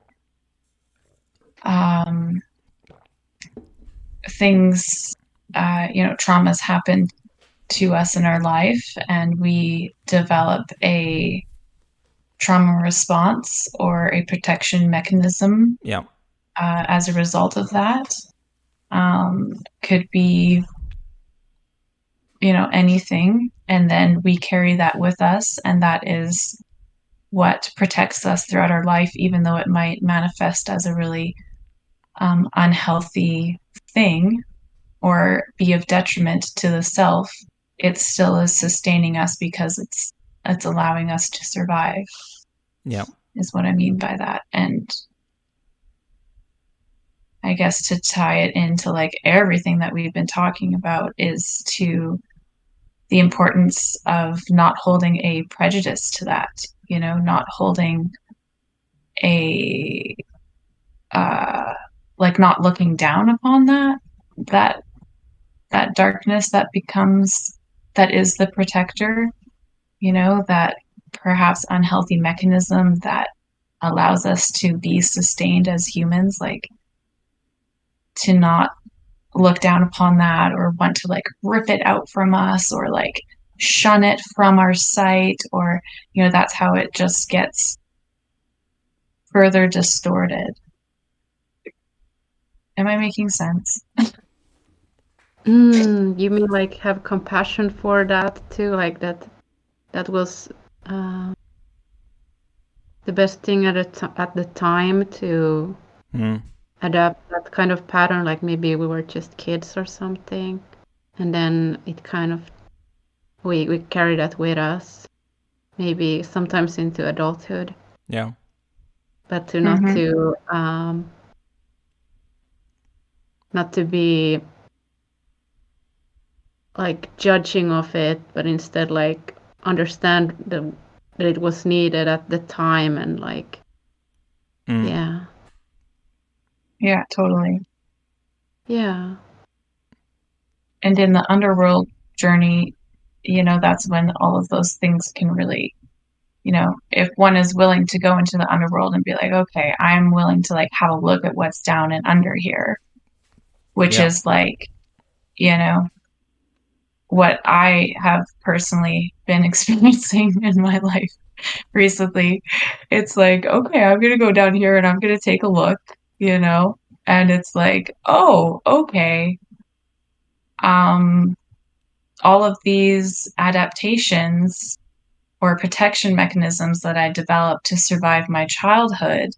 things, traumas happen to us in our life, and we develop a trauma response or a protection mechanism as a result of that. Could be, anything, and then we carry that with us, and that is what protects us throughout our life, even though it might manifest as a really unhealthy thing or be of detriment to the self. It still is sustaining us because it's allowing us to survive. Yeah, is what I mean by that. And I guess to tie it into like everything that we've been talking about is to the importance of not holding a prejudice to that, not holding a like not looking down upon that darkness that is the protector, that perhaps unhealthy mechanism that allows us to be sustained as humans, like to not look down upon that or want to like rip it out from us or like shun it from our sight, or that's how it just gets further distorted. Am I making sense? You mean like have compassion for that too, like that was the best thing at the time to adapt that kind of pattern, like maybe we were just kids or something, and then it kind of we carry that with us, maybe sometimes into adulthood. Yeah. But to not to be like judging of it, but instead like understand that it was needed at the time, and like yeah totally. Yeah. And in the underworld journey, that's when all of those things can really, if one is willing to go into the underworld and be like, okay, I'm willing to like have a look at what's down and under here, which is like, what I have personally been experiencing in my life recently. It's like, okay, I'm going to go down here and I'm going to take a look, and it's like, oh, okay. All of these adaptations or protection mechanisms that I developed to survive my childhood.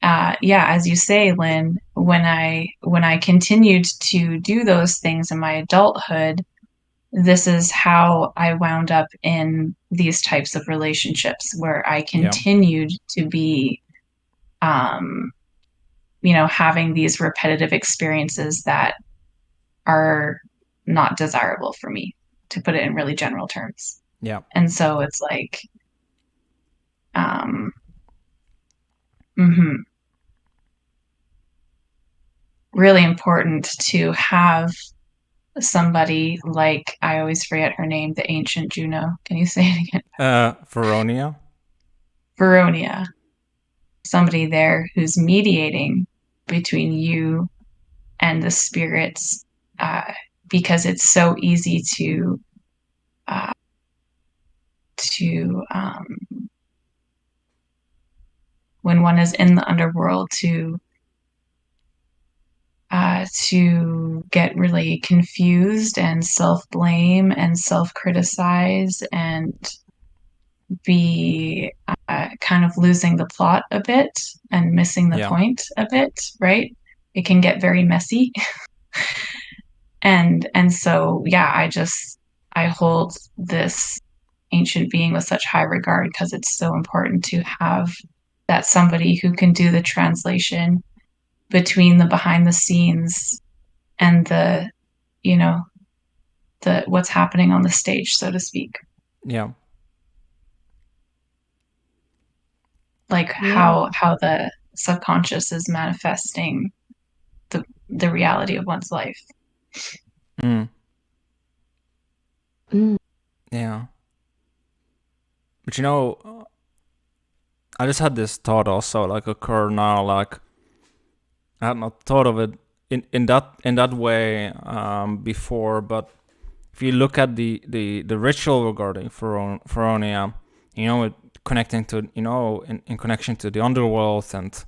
As you say, Lynn, when I continued to do those things in my adulthood, this is how I wound up in these types of relationships where I continued to be, having these repetitive experiences that are not desirable for me, to put it in really general terms. Yeah. And so it's like, really important to have somebody like, I always forget her name, the ancient Juno. Can you say it again? Veronia. Somebody there who's mediating between you and the spirits, because it's so easy to when one is in the underworld to get really confused and self-blame and self-criticize and be kind of losing the plot a bit and missing the point a bit, right? It can get very messy. and so, I hold this ancient being with such high regard because it's so important to have that somebody who can do the translation between the behind the scenes and the what's happening on the stage, so to speak. Yeah. Like how the subconscious is manifesting the reality of one's life. Yeah. But I just had this thought also like occur now, like I had not thought of it in that way before, but if you look at the ritual regarding Feronia, it connecting to in connection to the underworld and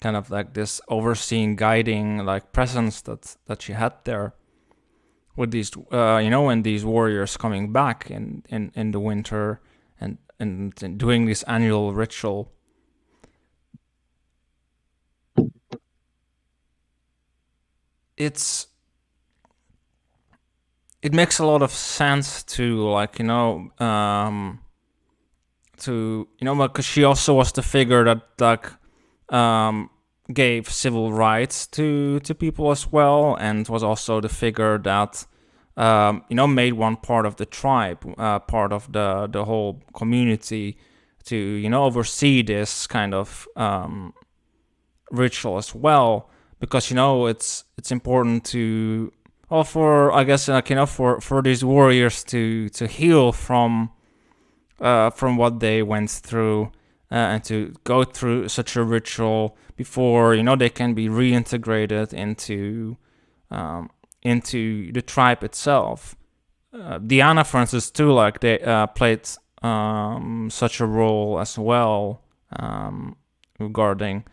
kind of like this overseeing, guiding like presence that she had there with these when these warriors coming back in the winter and doing this annual ritual. It makes a lot of sense to because she also was the figure that gave civil rights to people as well, and was also the figure that made one part of the tribe, part of the whole community to oversee this kind of ritual as well, because it's important to for I guess for these warriors to heal from what they went through, and to go through such a ritual before they can be reintegrated into the tribe itself. Diana, for instance, too, like they played such a role as well, regarding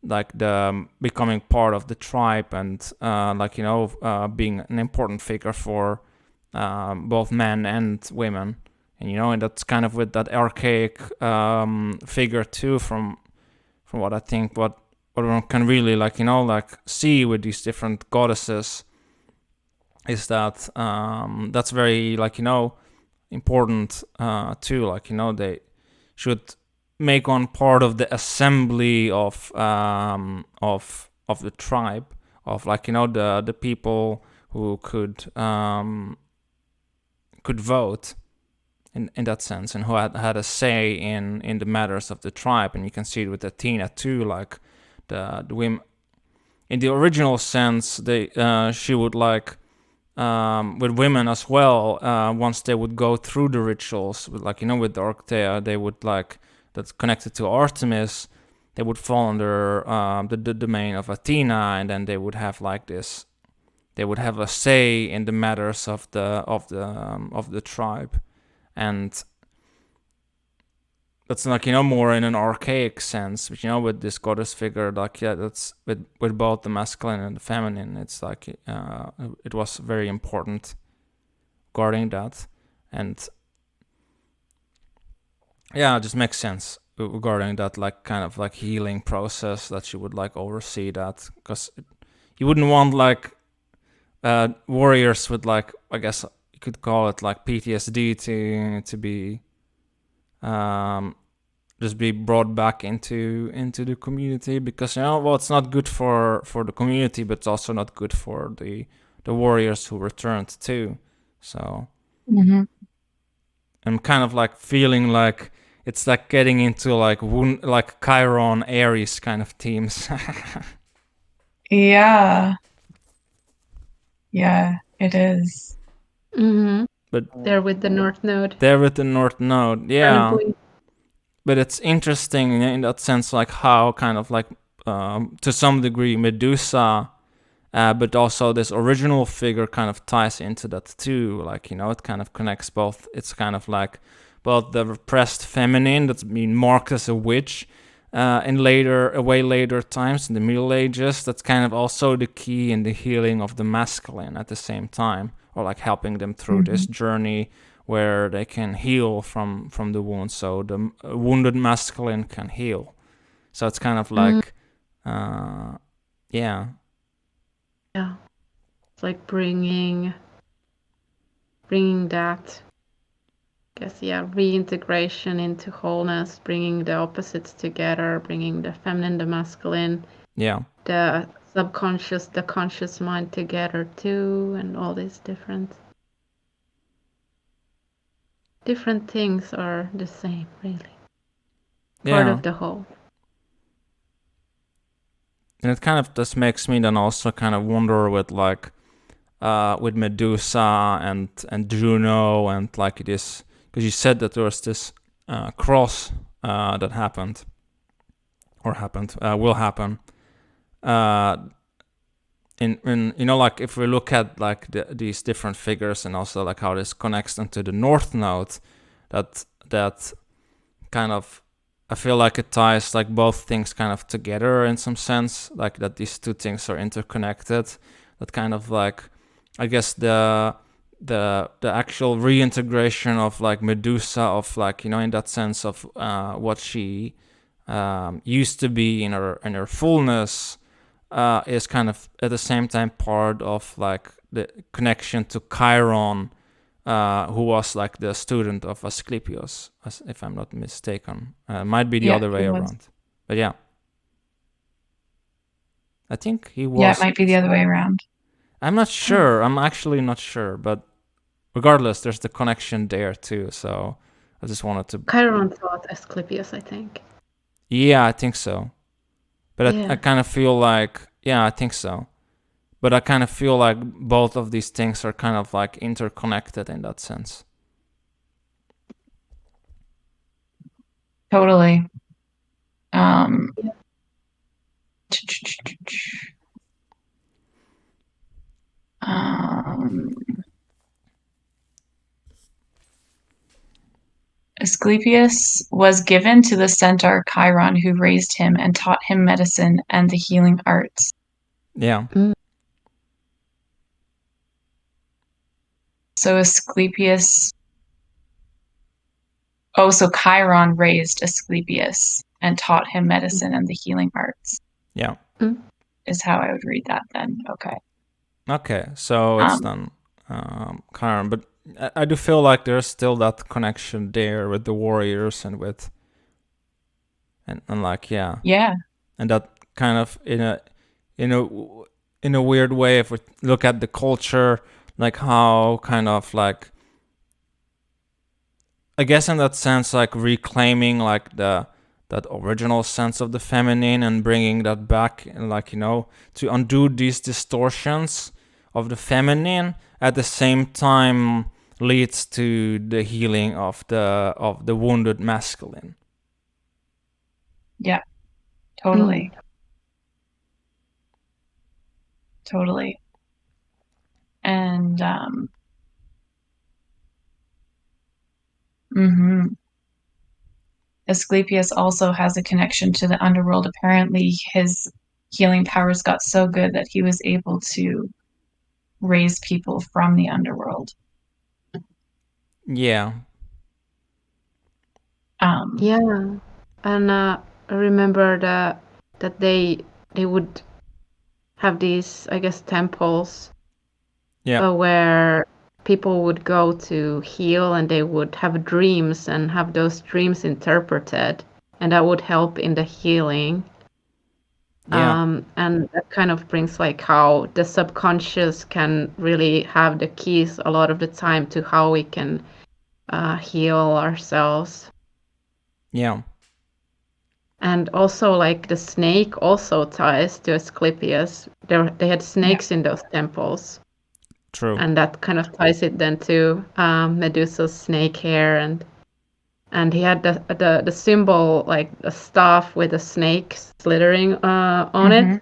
like the becoming part of the tribe and being an important figure for both men and women. And that's kind of with that archaic figure too, from what I think, what one can really see with these different goddesses is that that's very important too. They should make one part of the assembly of the tribe, of the people who could vote in that sense, and who had a say in the matters of the tribe. And you can see it with Athena too, like the women in the original sense. She would with women as well, once they would go through the rituals with with the Orctea, they would that's connected to Artemis, they would fall under the domain of Athena, and then they would have they would have a say in the matters of the tribe. And that's more in an archaic sense, but with this goddess figure, that's with both the masculine and the feminine, it's it was very important guarding that. And yeah, it just makes sense regarding that kind of healing process, that she would oversee that, because you wouldn't want warriors with I guess you could call it PTSD to be just be brought back into the community, because it's not good for the community, but it's also not good for the warriors who returned too. So I'm kind of feeling it's getting into Chiron Aries kind of themes. Yeah, it is. But there with the North Node. Yeah. But it's interesting in that sense, how kind of to some degree Medusa, but also this original figure kind of ties into that too. It kind of connects both. It's kind of both the repressed feminine that's been marked as a witch in way later times in the Middle Ages. That's kind of also the key in the healing of the masculine at the same time, or helping them through this journey where they can heal from the wound, so the wounded masculine can heal. So it's kind of yeah, it's bringing that, I guess, reintegration into wholeness, bringing the opposites together, bringing the feminine, the masculine, the subconscious, the conscious mind together too, and all these different different things are the same, really. Part of the whole. And it kind of just makes me then also kind of wonder with like with Medusa and Juno and like it is, because you said that there was this cross that happened or will happen. In you know, like if we look at like these different figures and also like how this connects into the North Node, that kind of, I feel like it ties like both things kind of together in some sense, like that these two things are interconnected. That kind of like, I guess the actual reintegration of like Medusa, of like, you know, in that sense of what she used to be in her fullness, is kind of at the same time part of like the connection to Chiron, who was like the student of Asclepius, if I'm not mistaken. Might be the other way around. But yeah. I think he was. Yeah, it might be the other way around. I'm not sure. I'm actually not sure. But regardless, there's the connection there too. So I just wanted to... Chiron taught Asclepius, I think. Yeah, I think so. But I kind of feel like... Yeah, I think so. But I kind of feel like both of these things are kind of like interconnected in that sense. Totally. Asclepius was given to the centaur Chiron, who raised him and taught him medicine and the healing arts. Yeah. So Asclepius... Oh, so Chiron raised Asclepius and taught him medicine and the healing arts. Yeah. Is how I would read that then. Okay. Okay, so it's done, Chiron. But I do feel like there's still that connection there with the warriors and with... And like, yeah. Yeah. And that kind of in a weird way, if we look at the culture, like how kind of like, I guess in that sense, like reclaiming like that original sense of the feminine and bringing that back, and like, you know, to undo these distortions of the feminine at the same time leads to the healing of the wounded masculine. Yeah, totally. Totally. And Asclepius also has a connection to the underworld. Apparently his healing powers got so good that he was able to raise people from the underworld. Yeah. Yeah. And I remember that they would have these, I guess, temples where people would go to heal, and they would have dreams and have those dreams interpreted, and that would help in the healing. And that kind of brings like how the subconscious can really have the keys a lot of the time to how we can heal ourselves. Yeah. And also, like, the snake also ties to Asclepius. They had snakes in those temples. True. And that kind of ties it then to Medusa's snake hair, and he had the symbol, like a staff with a snake slithering on it.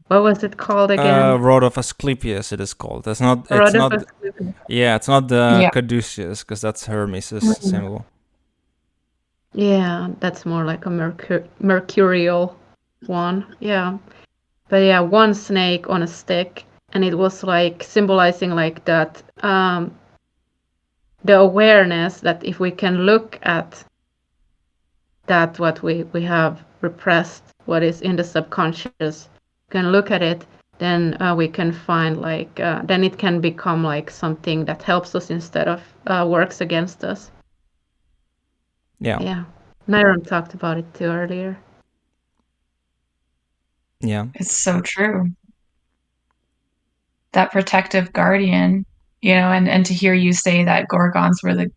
What was it called again? Rod of Asclepius, it is called. It's not. Yeah, it's not the caduceus, because that's Hermes' symbol. Yeah, that's more like a mercurial one. Yeah, but yeah, one snake on a stick, and it was like symbolizing like that, the awareness that if we can look at that, what we have repressed, what is in the subconscious, can look at it, then we can find like then it can become like something that helps us instead of works against us. Yeah, Myron talked about it too earlier. Yeah, it's so true. that protective guardian, and to hear you say that Gorgons were the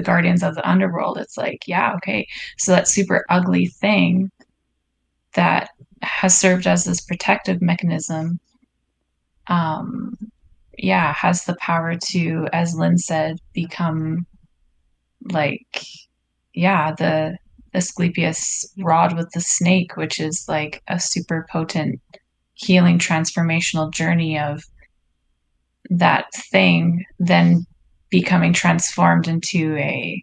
guardians of the underworld, it's like, yeah, okay. So that super ugly thing that has served as this protective mechanism, has the power to, as Lynn said, become like, the Asclepius rod with the snake, which is like a super potent healing transformational journey of that thing then becoming transformed into a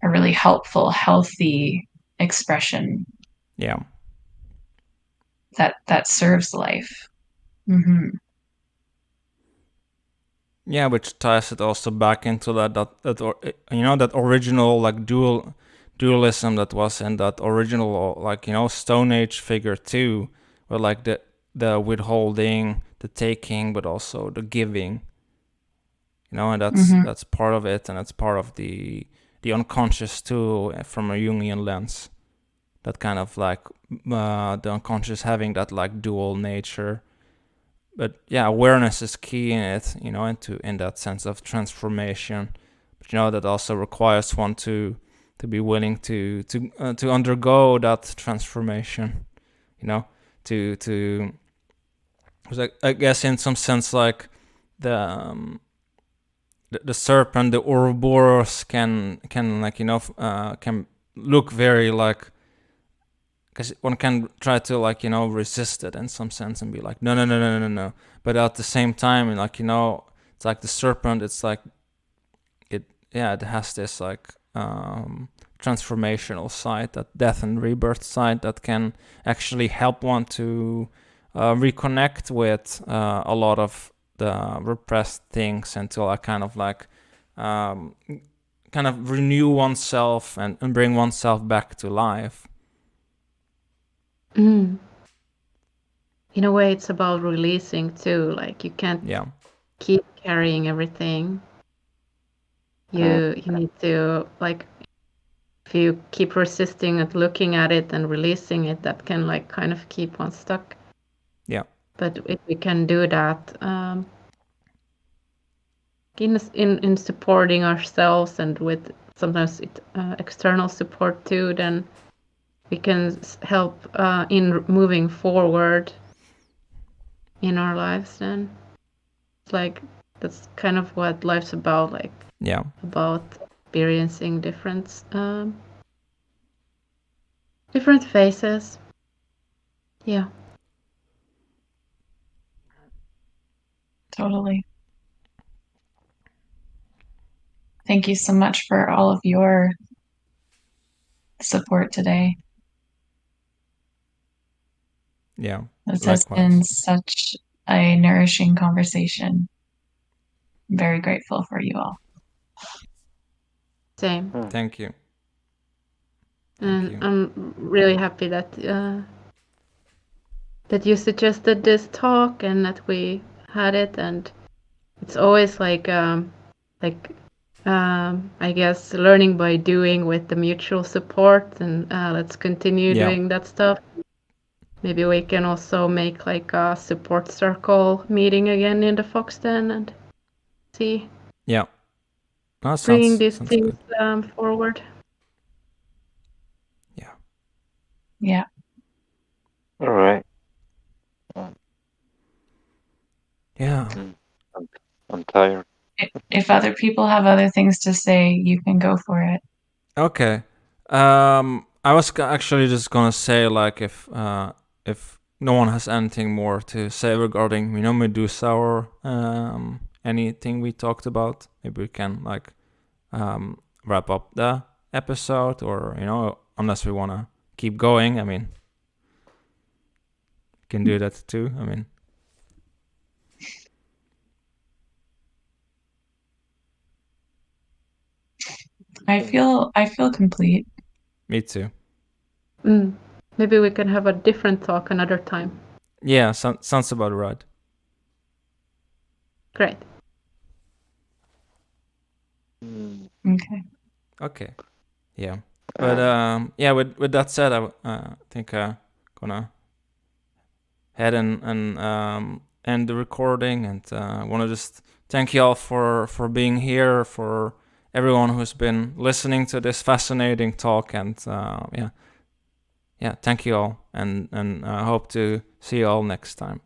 really helpful, healthy expression. Yeah. That serves life. Mm-hmm. Yeah, which ties it also back into that original like dualism that was in that original like Stone Age figure too, where like the withholding, the taking, but also the giving. And that's part of it, and that's part of the unconscious too, from a Jungian lens. That kind of like the unconscious having that like dual nature. But yeah, awareness is key in it, in that sense of transformation. But that also requires one to be willing to undergo that transformation. To I guess in some sense like the serpent, the Ouroboros can like can look very like, because one can try to like resist it in some sense and be like no, but at the same time like it's like the serpent, it's like it has this like transformational side, that death and rebirth side that can actually help one to reconnect with a lot of the repressed things, and to like kind of like kind of renew oneself and bring oneself back to life. In a way, it's about releasing too. Like you can't keep carrying everything. You need to, like, if you keep resisting and looking at it and releasing it, that can like kind of keep one stuck. Yeah. But if we can do that in supporting ourselves, and with sometimes external support too, then we can help in moving forward in our lives. Then it's like that's kind of what life's about, like about experiencing different phases. Yeah. Totally. Thank you so much for all of your support today. Yeah. This has been such a nourishing conversation. I'm very grateful for you all. Same. Thank you. And I'm really happy that that you suggested this talk and that we had it. And it's always like I guess learning by doing, with the mutual support, and let's continue doing that stuff. Maybe we can also make like a support circle meeting again in the Fox Den and see. Yeah. Bringing these things forward. Yeah. Yeah. All right. Yeah. I'm tired. If other people have other things to say, you can go for it. Okay. I was actually just gonna say, like, if no one has anything more to say regarding Medusa or anything we talked about, maybe we can like wrap up the episode, or unless we wanna keep going. I mean, we can do that too. I mean. I feel complete. Me too. Maybe we can have a different talk another time. Yeah, sounds about right. Great. Okay. Okay. Yeah. But yeah, with that said, I think gonna head and end the recording, and I want to just thank you all for being here, for everyone who's been listening to this fascinating talk, and thank you all, and I hope to see you all next time.